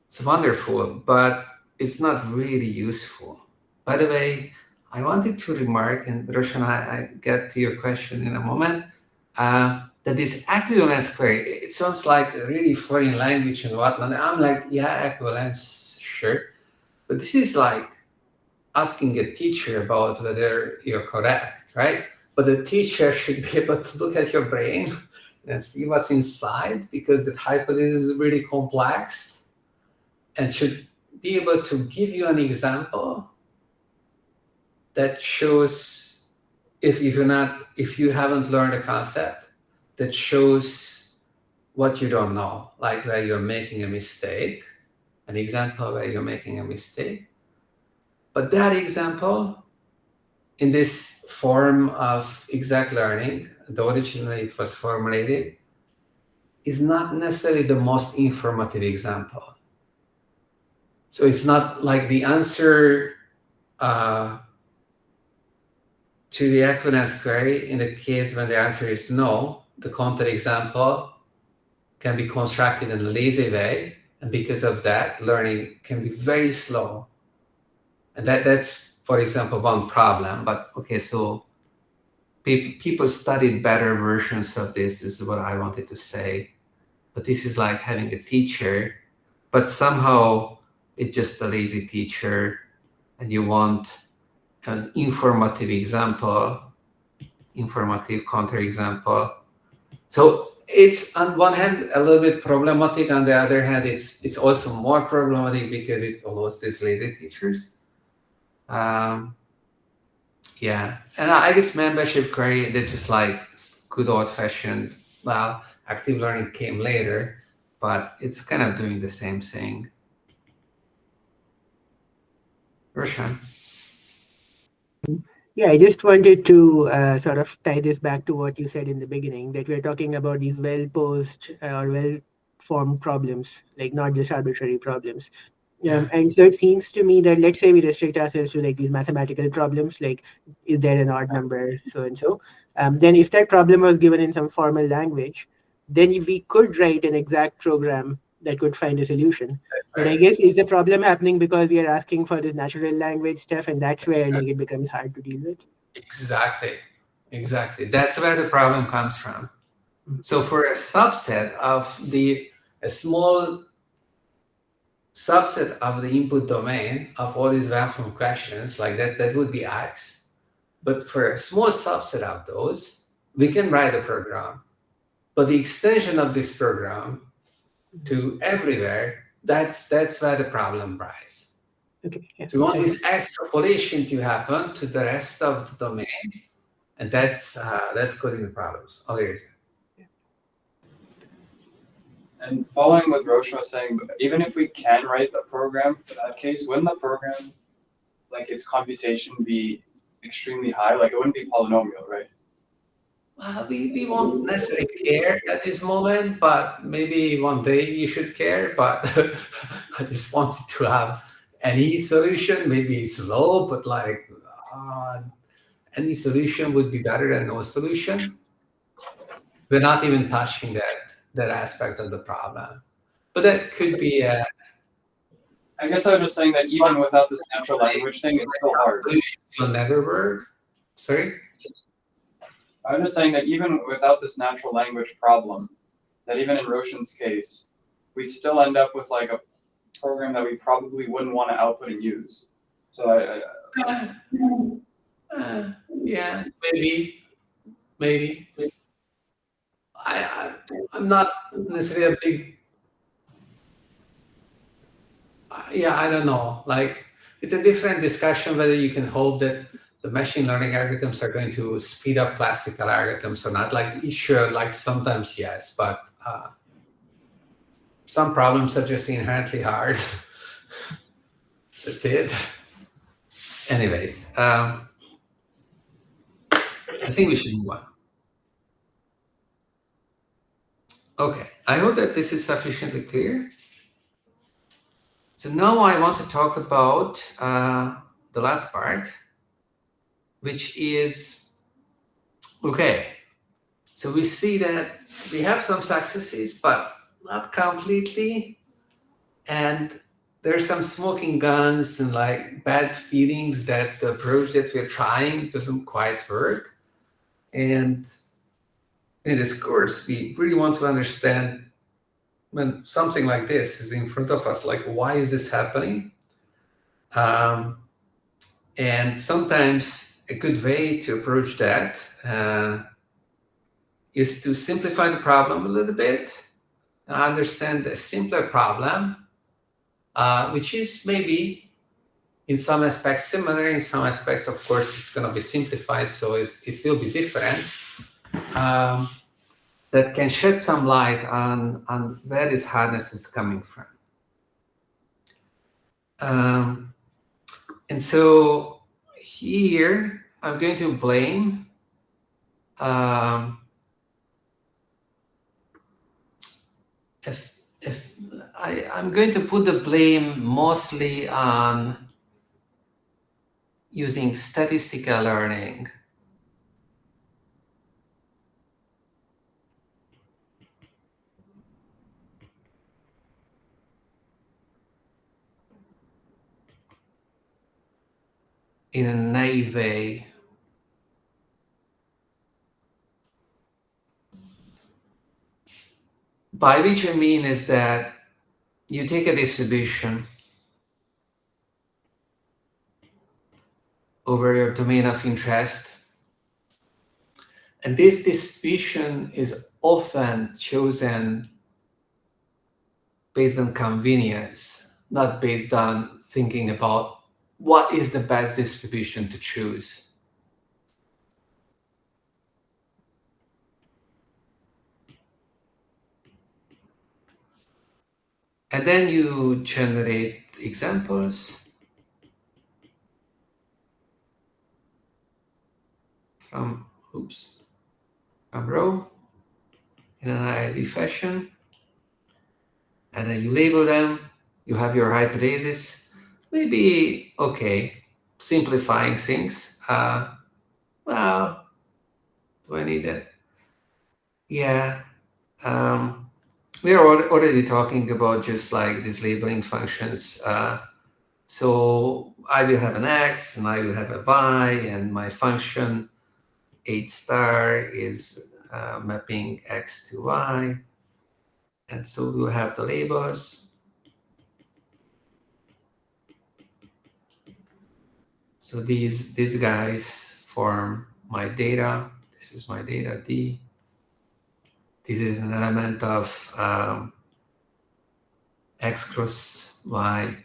It's wonderful, but it's not really useful. By the way, I wanted to remark, and Roshan, I get to your question in a moment, that this equivalence query, it sounds like a really foreign language and whatnot. I'm like, yeah, equivalence, sure. But this is like asking a teacher about whether you're correct, right? But the teacher should be able to look at your brain and see what's inside, because the hypothesis is really complex, and should be able to give you an example that shows, if you haven't learned a concept, that shows what you don't know, like where you're making a mistake, an example where you're making a mistake. But that example, in this form of exact learning, the originally it was formulated, is not necessarily the most informative example. So it's not like the answer to the equivalence query in the case when the answer is no. The counterexample can be constructed in a lazy way, and because of that, learning can be very slow. And that's, for example, one problem. But okay, so people studied better versions of this. This is what I wanted to say. But this is like having a teacher, but somehow it's just a lazy teacher, and you want an informative example, informative counterexample. So it's on one hand a little bit problematic. On the other hand, it's also more problematic because it allows these lazy teachers. Yeah, and I guess membership query, they're just like good old fashioned. Well, active learning came later, but it's kind of doing the same thing. Roshan. Yeah, I just wanted to sort of tie this back to what you said in the beginning, that we're talking about these well-posed or well-formed problems, like not just arbitrary problems. Yeah. And so it seems to me that, let's say we restrict ourselves to like these mathematical problems, like is there an odd number, so and so. Then if that problem was given in some formal language, then we could write an exact program that could find a solution. But I guess is the problem happening because we are asking for this natural language stuff, and that's where like it becomes hard to deal with. Exactly. That's where the problem comes from. So for a subset of a small subset of the input domain of all these well-formed questions, like that would be X. But for a small subset of those, we can write a program. But the extension of this program to everywhere, that's where the problem lies. Okay. Yeah. So we want this extrapolation to happen to the rest of the domain, and that's causing the problems. All yours. And following what Roshan was saying, even if we can write the program for that case, wouldn't the program, like its computation, be extremely high? Like it wouldn't be polynomial, right? We won't necessarily care at this moment, but maybe one day you should care. But I just wanted to have any solution. Maybe it's low, but like any solution would be better than no solution. We're not even touching that aspect of the problem. But that could be I guess I was just saying that even without this natural language thing, it's still hard. will never work. Sorry? I was just saying that even without this natural language problem, that even in Roshan's case, we'd still end up with like a program that we probably wouldn't want to output and use. So yeah, maybe. I'm not necessarily a big. I don't know. Like, it's a different discussion whether you can hope that the machine learning algorithms are going to speed up classical algorithms or not. Like, sure, like sometimes yes, but some problems are just inherently hard. That's it. Anyways, I think we should move on. Okay, I hope that this is sufficiently clear. So now I want to talk about the last part, which is, okay, so we see that we have some successes, but not completely. And there's some smoking guns and like bad feelings that the approach that we're trying doesn't quite work. And in this course, we really want to understand when something like this is in front of us, like, why is this happening? And sometimes a good way to approach that is to simplify the problem a little bit, understand a simpler problem, which is maybe in some aspects similar, in some aspects, of course, it's going to be simplified, so it will be different. That can shed some light on where this hardness is coming from. And so here I'm going to blame if I'm going to put the blame mostly on using statistical learning. In a naive way. By which I mean is that you take a distribution over your domain of interest, and this distribution is often chosen based on convenience, not based on thinking about what is the best distribution to choose. And then you generate examples from row in an ID fashion, and then you label them. You have your hypothesis. Maybe, okay, simplifying things. Well, do I need that? Yeah. We are already talking about just like these labeling functions. So I will have an X and I will have a Y, and my function H star is mapping X to Y. And so we'll have the labels. So these guys form my data. This is my data D. This is an element of X cross Y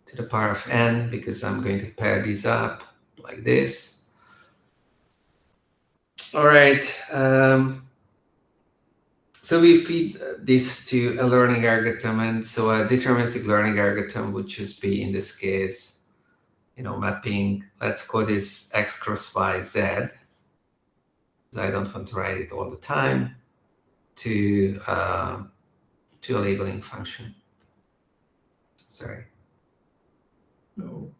to the power of N, because I'm going to pair these up like this. All right. So we feed this to a learning algorithm, and so a deterministic learning algorithm would just be, in this case, mapping, let's call this X cross Y Z. I don't want to write it all the time, to a labeling function. Sorry. No.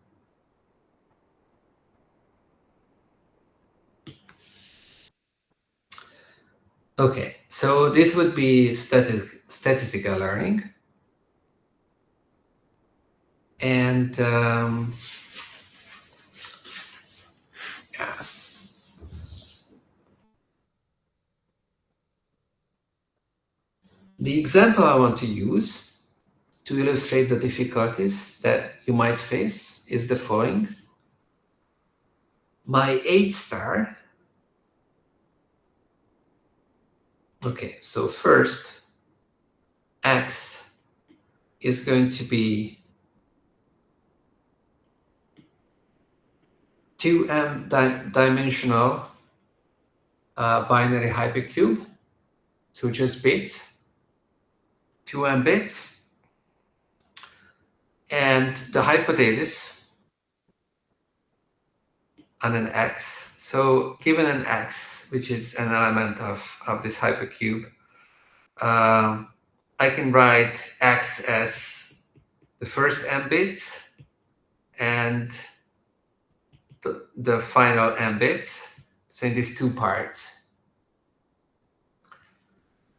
Okay, so this would be statistical learning. And yeah. The example I want to use to illustrate the difficulties that you might face is the following. My H star. Okay, so first, X is going to be 2m dimensional binary hypercube, so just bits, 2m bits. And the hypothesis on an x. So given an x, which is an element of this hypercube, I can write x as the first m bits and the final m bits. So in these two parts.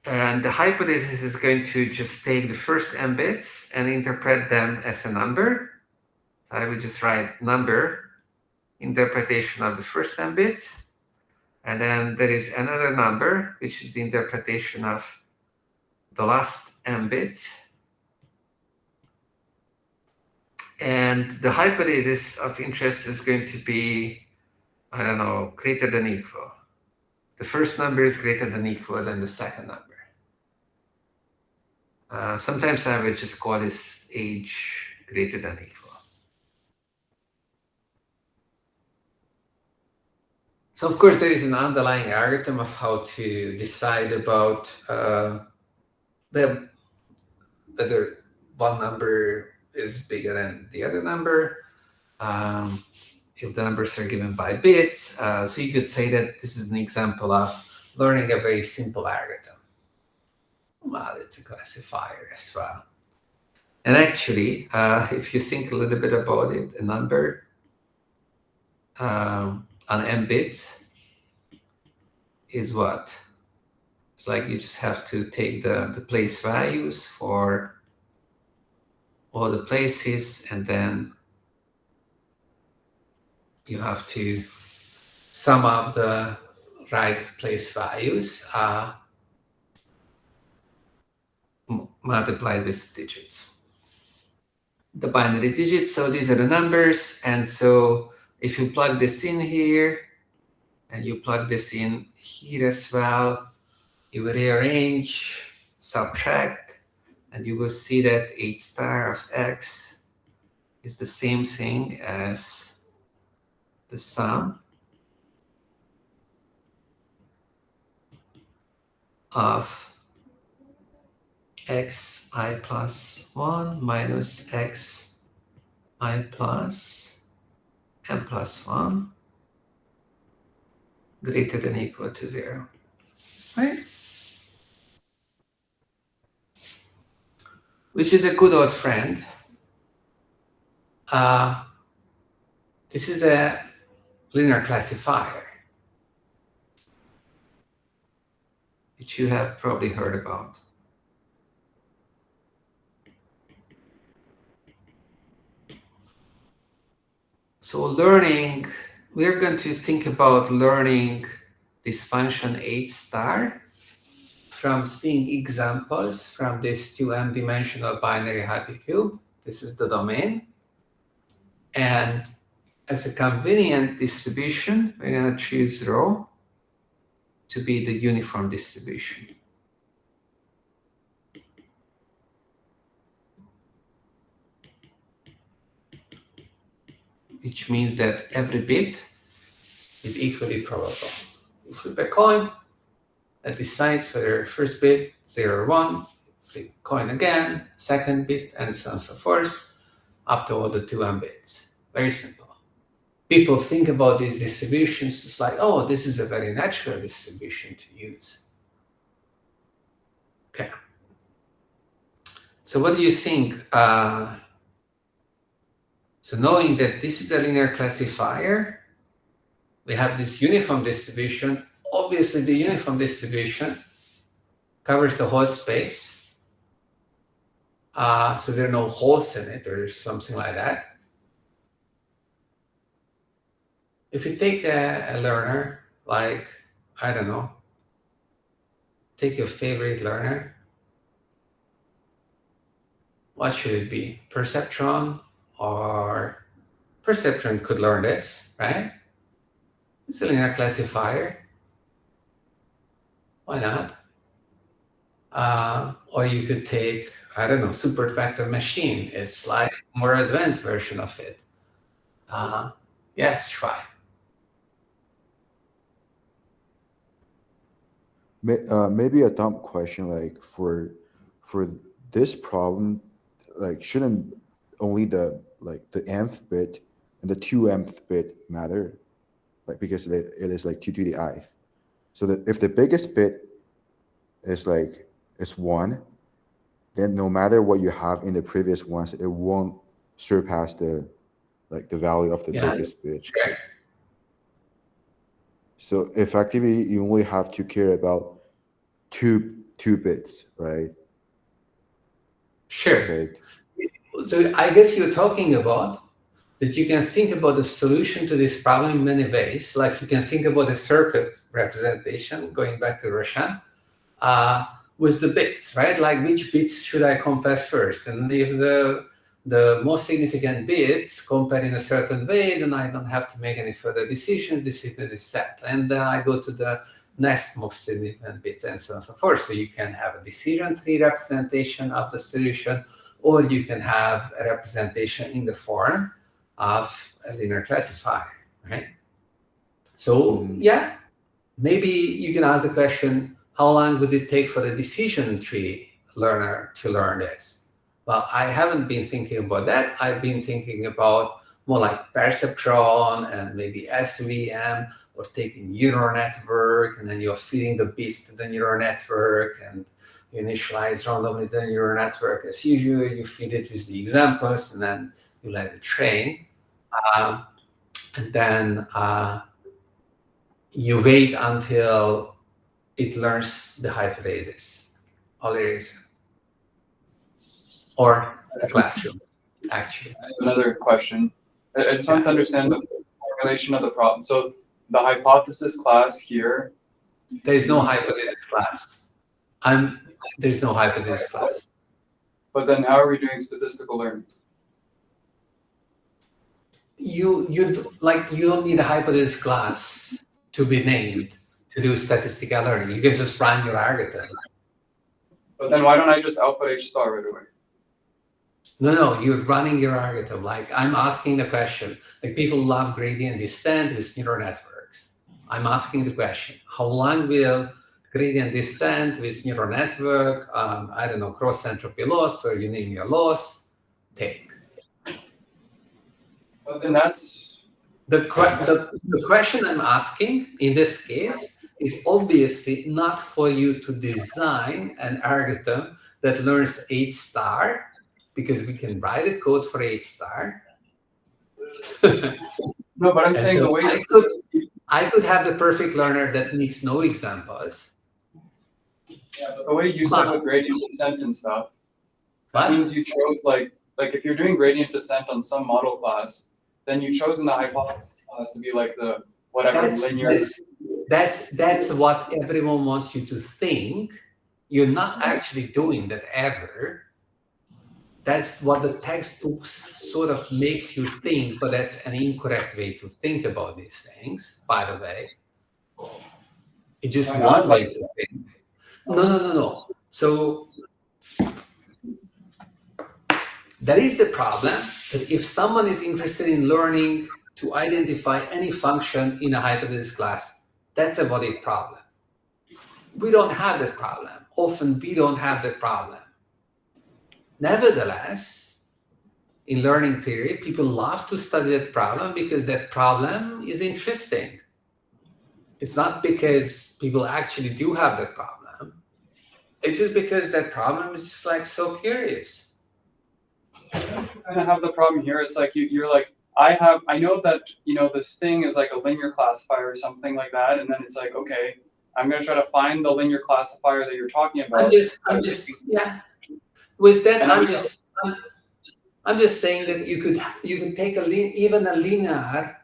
And the hypothesis is going to just take the first m bits and interpret them as a number. So I would just write number, interpretation of the first m bits. And then there is another number, which is the interpretation of the last m bits. And the hypothesis of interest is going to be, I don't know, greater than equal. The first number is greater than equal than the second number. Sometimes I would just call this age greater than equal. So of course there is an underlying algorithm of how to decide about whether one number is bigger than the other number. If the numbers are given by bits. So you could say that this is an example of learning a very simple algorithm. Well, it's a classifier as well. And actually, if you think a little bit about it, a number on m bits is what? It's like you just have to take the place values for all the places, and then you have to sum up the right place values multiplied with the digits. The binary digits, so these are the numbers, and so if you plug this in here, and you plug this in here as well, you will rearrange, subtract, and you will see that h star of x is the same thing as the sum of xi plus 1 minus xi plus m plus 1 greater than equal to 0, right? Which is a good old friend. This is a linear classifier, which you have probably heard about. So learning, we're going to think about learning this function h star from seeing examples from this 2m dimensional binary hypercube. This is the domain. And as a convenient distribution, we're going to choose rho to be the uniform distribution. Which means that every bit is equally probable. You flip a coin, that decides whether first bit 0 or 1, flip coin again, second bit, and so on and so forth, up to all the 2m bits. Very simple. People think about these distributions, it's like, oh, this is a very natural distribution to use. Okay. So what do you think? So knowing that this is a linear classifier, we have this uniform distribution. Obviously, the uniform distribution covers the whole space. So there are no holes in it or something like that. If you take a learner, like, I don't know, take your favorite learner, what should it be? Perceptron, or Perceptron could learn this, right? It's a linear classifier. Why not? Or you could take, I don't know, super vector machine. It's like a more advanced version of it. Yes, try. Maybe a dumb question, like for this problem, like shouldn't only the nth bit and the 2mth bit matter, like because it is like 2 to the ith. So that if the biggest bit is 1, then no matter what you have in the previous ones, it won't surpass the value of the Yeah, biggest bit. sure. So effectively, you only have to care about two bits, right? Sure. It's like, So I guess you're talking about that you can think about the solution to this problem in many ways. Like you can think about a circuit representation, going back to Roshan, with the bits, right? Like which bits should I compare first? And if the most significant bits compare in a certain way, then I don't have to make any further decisions. This is set. And then I go to the next most significant bits and so on and so forth. So you can have a decision tree representation of the solution, or you can have a representation in the form of a linear classifier, right? So yeah, maybe you can ask the question, how long would it take for the decision tree learner to learn this? Well, I haven't been thinking about that. I've been thinking about more like perceptron and maybe SVM, or taking neural network, and then you're feeding the bits to the neural network, and you initialize randomly the neural network as usual. You feed it with the examples, and then you let it train. And then you wait until it learns the hypothesis. All there is. Or the classroom, actually. I have another question. I just want to understand the formulation of the problem. So the hypothesis class here. There is no hypothesis class. There's no hypothesis class. But then how are we doing statistical learning? You don't need a hypothesis class to be named to do statistical learning. You can just run your algorithm. But then why don't I just output H star right away? No, you're running your algorithm. Like I'm asking the question, like people love gradient descent with neural networks. I'm asking the question, how long will gradient descent with neural network, I don't know, cross entropy loss or you name your loss, take? But then that's The question I'm asking in this case is obviously not for you to design an algorithm that learns H star, because we can write a code for H star. no, but I'm saying so the way I could have the perfect learner that needs no examples. Yeah, but the way you said with gradient descent and stuff, that But means you chose like if you're doing gradient descent on some model class, then you've chosen the hypothesis class to be like the whatever linear. that's what everyone wants you to think. You're not actually doing that ever. That's what the textbook sort of makes you think, but that's an incorrect way to think about these things, by the way. It's just one way to think. No. So that is the problem, that if someone is interested in learning to identify any function in a hypothesis class, that's a valid problem. We don't have that problem. Often we don't have that problem. Nevertheless, in learning theory, people love to study that problem because that problem is interesting. It's not because people actually do have that problem. It's just because that problem is just like so curious. You kind of have the problem here. It's like you're like, I know that, this thing is like a linear classifier or something like that. And then it's like, okay, I'm going to try to find the linear classifier that you're talking about. I'm just yeah. With that, I'm just saying that you could take even a linear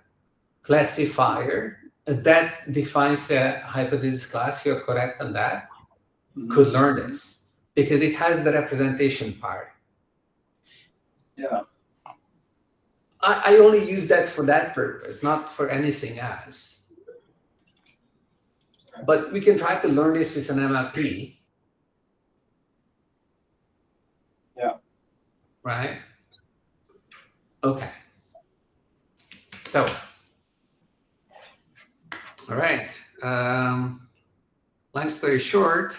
classifier that defines a hypothesis class. You're correct on that. Mm-hmm. Could learn this because it has the representation part. Yeah. I only use that for that purpose, not for anything else. But we can try to learn this with an MLP. Yeah. Right? Okay. So, all right. Long story short,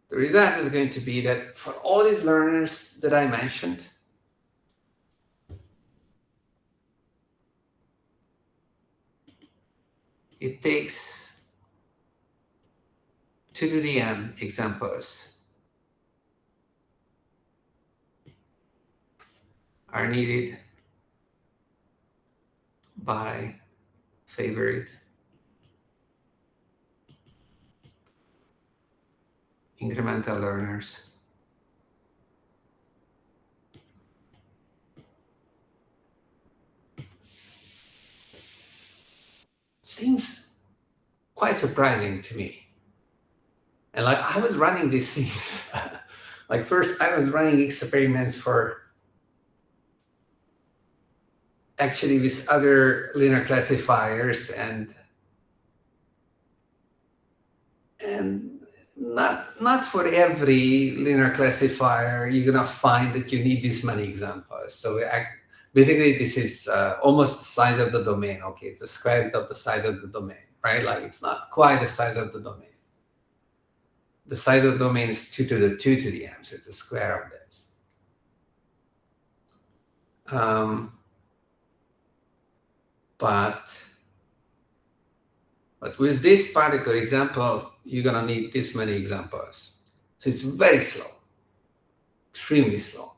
the result is going to be that for all these learners that I mentioned, it takes 2 to the m examples are needed by favorite incremental learners. Seems quite surprising to me. And like I was running these things, like first I was running experiments for actually with other linear classifiers and not for every linear classifier you're gonna find that you need this many examples. So basically this is almost the size of the domain. Okay, it's the square root of the size of the domain, right? Like it's not quite the size of the domain. The size of the domain is 2 to the 2 to the m, so it's the square of this. But with this particular example, you're gonna need this many examples. So it's very slow, extremely slow.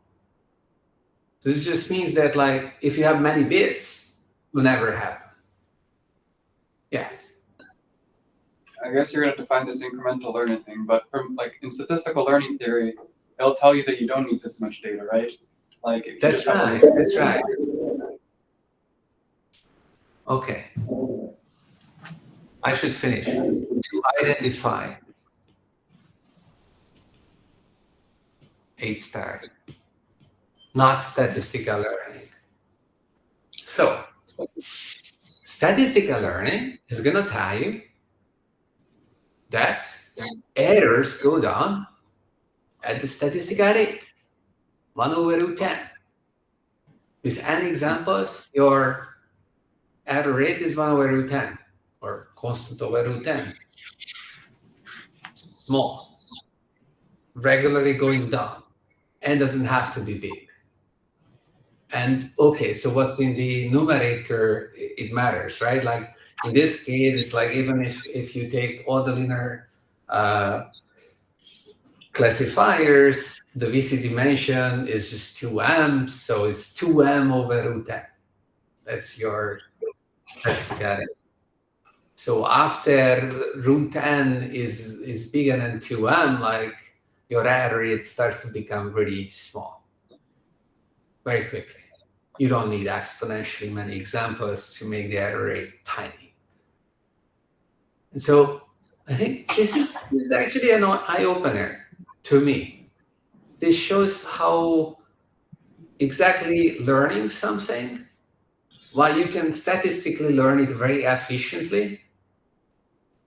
This just means that like if you have many bits, it will never happen. Yeah. I guess you're gonna define this incremental learning thing, but from like in statistical learning theory, it'll tell you that you don't need this much data, right? Like if you That's just have right. a- That's right. Okay. I should finish. To identify 8 star, not statistical learning. So statistical learning is going to tell you that errors go down at the statistical rate, 1 over root 10. With n examples, your error rate is 1 over root 10, or constant over root 10. Small, regularly going down, and doesn't have to be big. And okay, so what's in the numerator, it matters, right? Like in this case, it's like even if you take all the linear classifiers, the VC dimension is just 2m, so it's 2m over root 10. That's your statistical. So after root 10 is bigger than 2m, like your error rate starts to become really small very quickly. You don't need exponentially many examples to make the error rate tiny. And so I think this is actually an eye-opener to me. This shows how exactly learning something, while you can statistically learn it very efficiently,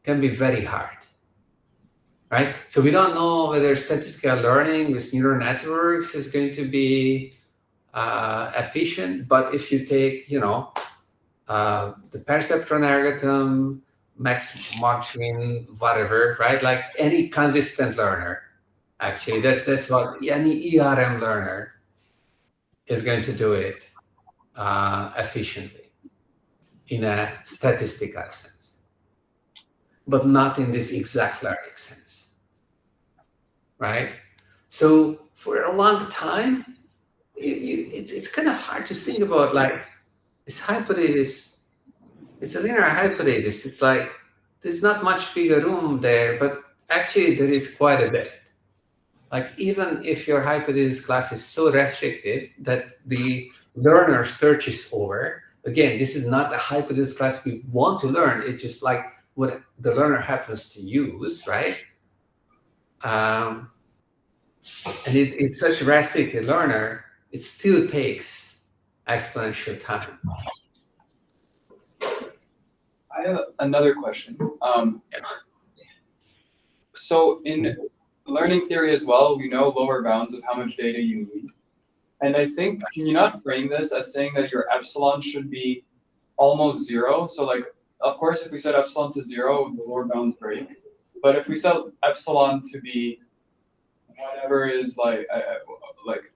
can be very hard, right? So we don't know whether statistical learning with neural networks is going to be efficient, but if you take, the perceptron algorithm, max margin, whatever, right? Like any consistent learner, actually, that's what any ERM learner is going to do it efficiently in a statistical sense, but not in this exact learning sense, right? So for a long time, it's kind of hard to think about like this hypothesis. It's a linear hypothesis. It's like there's not much bigger room there, but actually there is quite a bit. Like even if your hypothesis class is so restricted that the learner searches over, again, this is not a hypothesis class we want to learn. It's just like what the learner happens to use, right? And it's such a restricted learner, it still takes exponential time. I have another question. Yeah. So in learning theory as well, we know lower bounds of how much data you need. And I think, can you not frame this as saying that your epsilon should be almost 0? So like, of course, if we set epsilon to 0, the lower bounds break. But if we set epsilon to be whatever is like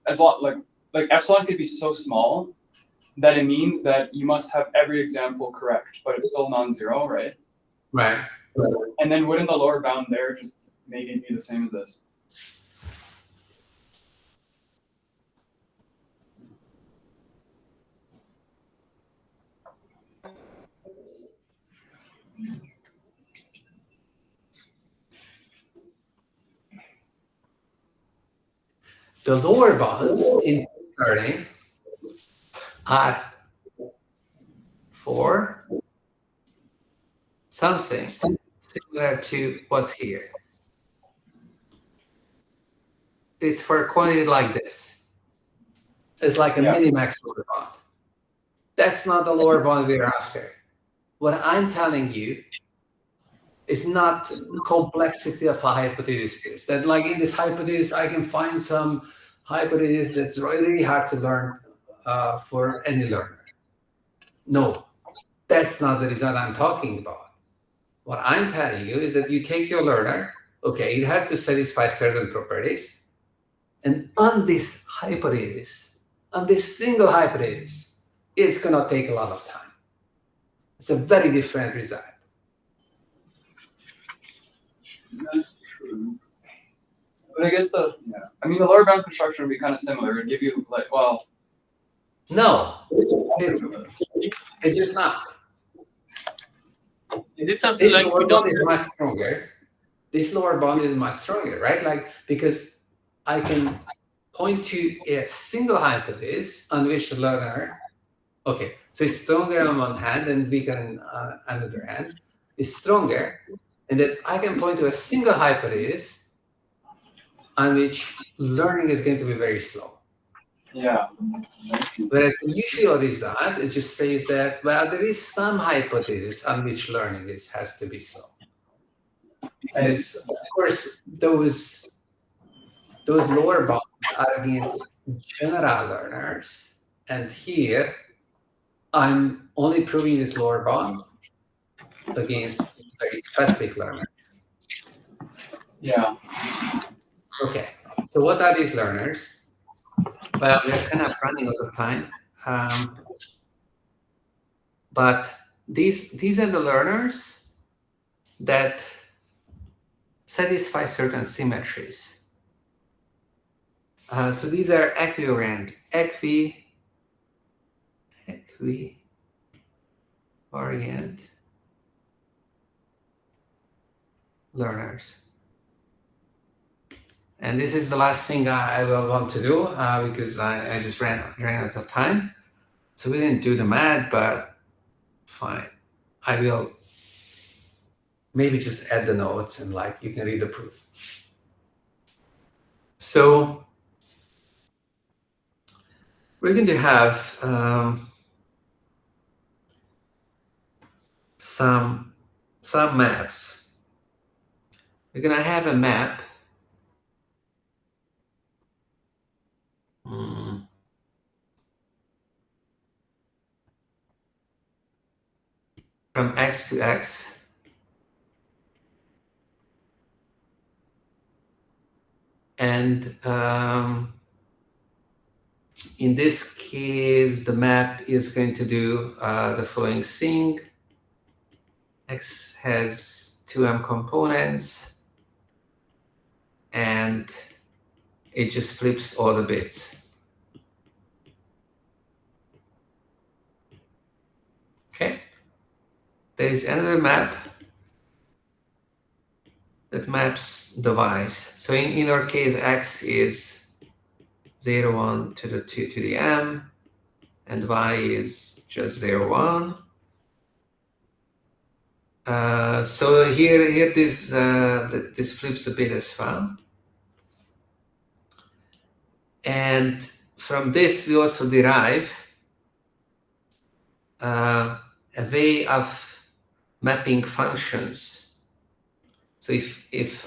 as long like epsilon could be so small that it means that you must have every example correct, but it's still non-zero, right? Right. And then wouldn't the lower bound there just make it be the same as this? The lower bounds in learning are for something similar to what's here. It's for a quantity like this. It's like a Yeah. minimax lower bound. That's not the lower bound we're after. What I'm telling you is not complexity of a hypothesis space. That like in this hypothesis, I can find some hypothesis that's really hard to learn for any learner. No, that's not the result I'm talking about. What I'm telling you is that you take your learner, okay, it has to satisfy certain properties, and on this hypothesis, on this single hypothesis, it's gonna take a lot of time. It's a very different result. That's true. But I guess the the lower bound construction would be kind of similar. It'd give you like No, it's just not. Is it something This like lower we bound don't? is much stronger. This lower bound is much stronger, right? Like, because I can point to a single hypothesis on which the learner, okay, so it's stronger on one hand and weaker on another hand. It's stronger, and that I can point to a single hypothesis on which learning is going to be very slow. yeah. Whereas the usual result, it just says that, well, there is some hypothesis on which learning has to be slow. Because, of course, those lower bounds are against general learners. And here, I'm only proving this lower bound against very specific learners. Yeah. Okay, so what are these learners? Well, we're kind of running out of time. But these are the learners that satisfy certain symmetries. So these are equivariant, equivariant learners. And this is the last thing I will want to do because I just ran out of time. So we didn't do the math, but fine. I will maybe just add the notes and like you can read the proof. So we're going to have some maps. We're going to have a map from X to X. And in this case, the map is going to do the following thing. X has 2m components, and it just flips all the bits. Okay. There is another map that maps the y's. So in our case, X is 0, 1 to the 2 to the m, and y is just 0, 1. So here this flips the bit as well. And from this, we also derive a way of mapping functions. So if h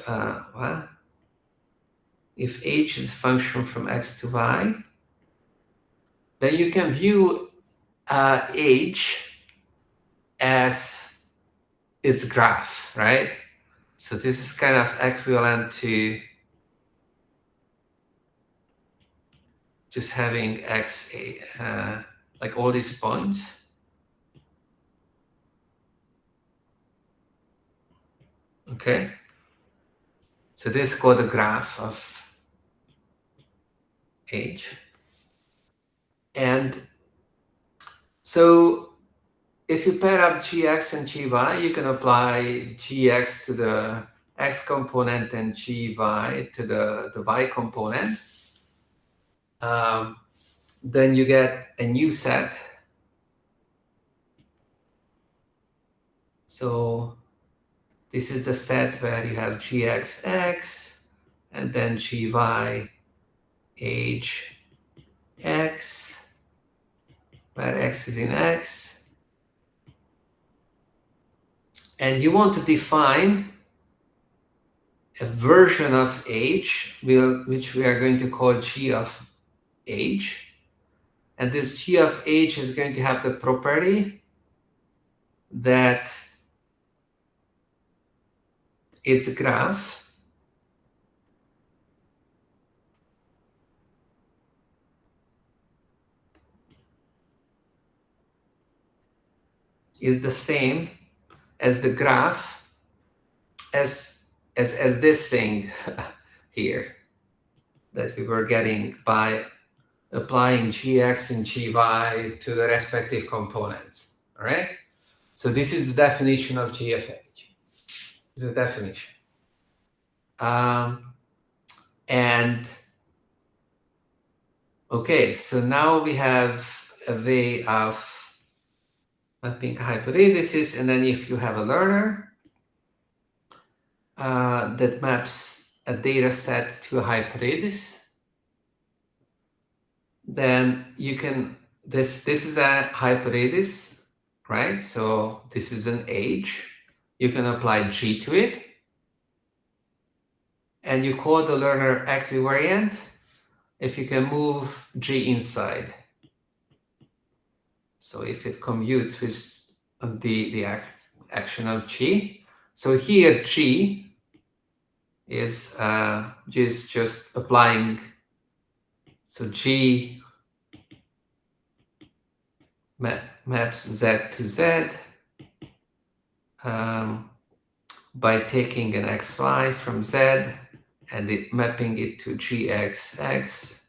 is a function from x to y, then you can view h as its graph, right? So this is kind of equivalent to just having x, like all these points. Okay, so this is called a graph of age. And so if you pair up gx and gy, you can apply gx to the x component and gy to the y component. Then you get a new set. So this is the set where you have gxx and then gy age x, where x is in x. And you want to define a version of age, which we are going to call g of age. And this g of age is going to have the property that its graph is the same as the graph as this thing here that we were getting by applying gx and gy to the respective components. All right. So this is the definition of g of h. This is the definition. And okay, so now we have a way of mapping hypothesis, and then if you have a learner that maps a data set to a hypothesis, then you can, this is a hypothesis, right? So this is an age. You can apply g to it, and you call the learner equivariant if you can move g inside. So if it commutes with the action of g. So here g is just applying. So g maps z to z by taking an xy from z and mapping it to gxx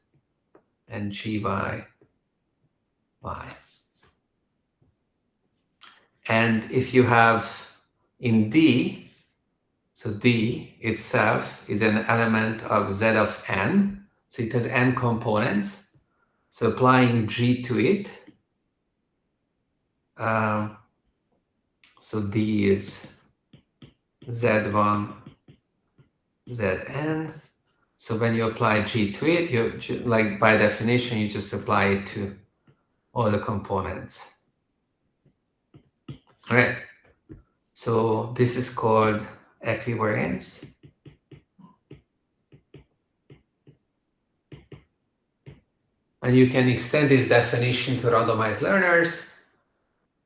and gy y. And if you have in D, so D itself is an element of Z of n, so it has n components. So applying G to it, so D is Z1, Zn. So when you apply G to it, you like by definition, you just apply it to all the components. All right. So this is called equivariance. And you can extend this definition to randomized learners.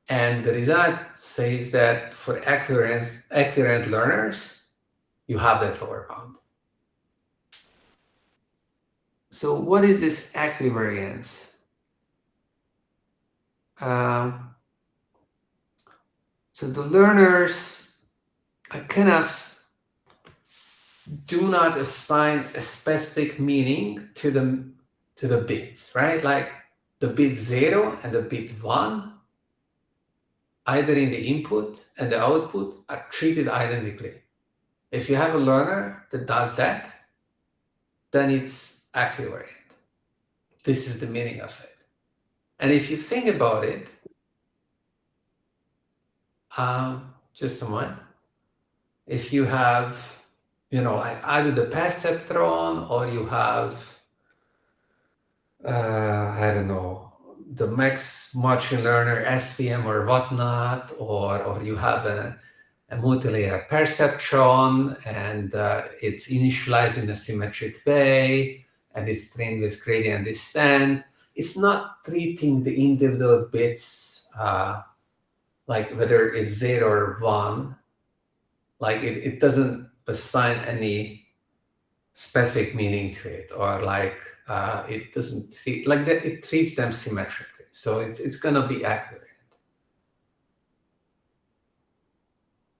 And the result says that for equivariant learners, you have that lower bound. So what is this equivariance? So the learners kind of do not assign a specific meaning to the bits, right? Like the bit 0 and the bit 1, either in the input and the output, are treated identically. If you have a learner that does that, then it's equivariant. This is the meaning of it. And if you think about it, just a moment. If you have, like either the perceptron or you have, I don't know, the max machine learner SVM or whatnot, or you have a multilayer perceptron and it's initialized in a symmetric way and it's trained with gradient descent. It's not treating the individual bits like whether it's 0 or 1. Like it doesn't assign any specific meaning to it, or like it doesn't treat like that. It treats them symmetrically, so it's gonna be accurate.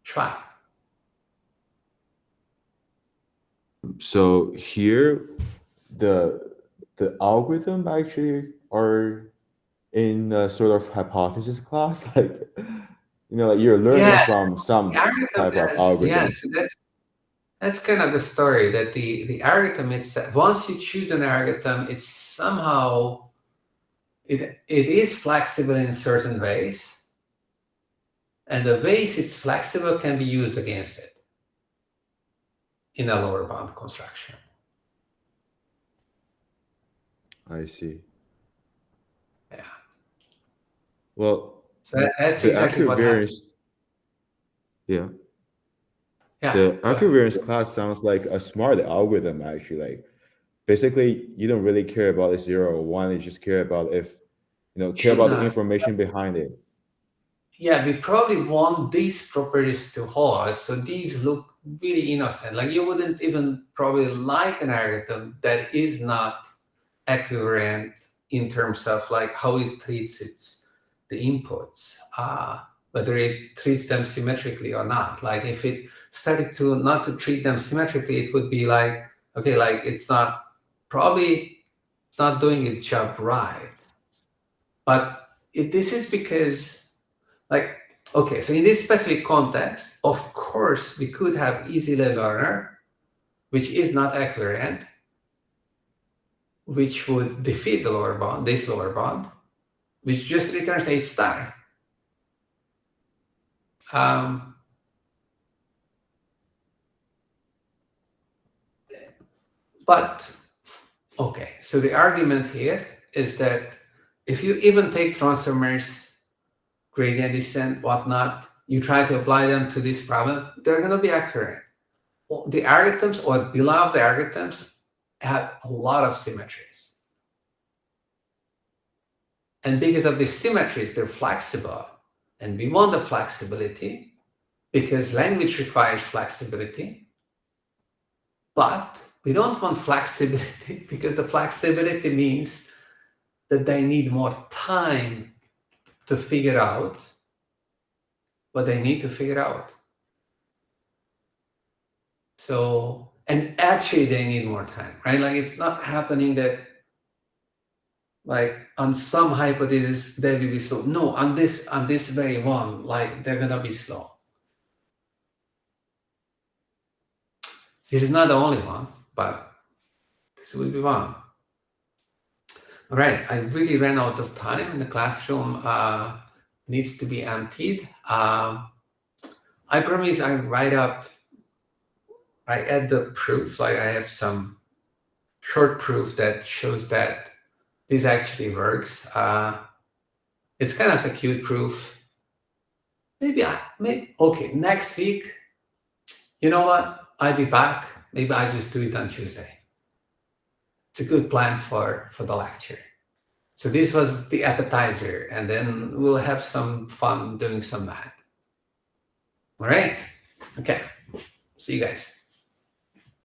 Try. So here, the algorithm actually are in a sort of hypothesis class, like like you're learning Yeah, from some the algorithm type of has, algorithm. yes, that's kind of the story, that the algorithm itself, once you choose an algorithm, it's somehow, it is flexible in certain ways, and the ways it's flexible can be used against it in a lower bound construction. I see. Yeah. Well, So that's the exactly accurate what happened. variance, yeah, Yeah, the go ahead. accurate variance class sounds like a smart algorithm actually. Like basically, you don't really care about the 0 or 1. You just care about care Should about the not. information behind it. Yeah, we probably want these properties to hold. So these look really innocent. Like you wouldn't even probably like an algorithm that is not equivalent in terms of like how it treats the inputs, whether it treats them symmetrically or not. Like if it started to not to treat them symmetrically, it would be like, okay, like it's not doing its job right. But this is because, like, okay, so in this specific context, of course, we could have easily learner, which is not equivalent, which would defeat the lower bound, this lower bound, which just returns H star. But, okay, so the argument here is that if you even take transformers, gradient descent, whatnot, you try to apply them to this problem, they're going to be accurate. The algorithms or beloved algorithms have a lot of symmetries. And because of these symmetries, they're flexible. And we want the flexibility because language requires flexibility. But we don't want flexibility because the flexibility means that they need more time to figure out what they need to figure out. So, and actually they need more time, right? Like it's not happening that like on some hypothesis they will be slow. No, on this very one, like they're gonna be slow. This is not the only one, but this will be one. All right, I really ran out of time, and the classroom needs to be emptied. I promise I add the proofs. Like I have some short proof that shows that this actually works. It's kind of a cute proof. Maybe okay, next week, you know what? I'll be back. Maybe I just do it on Tuesday. It's a good plan for the lecture. So this was the appetizer, and then we'll have some fun doing some math. All right? Okay. See you guys.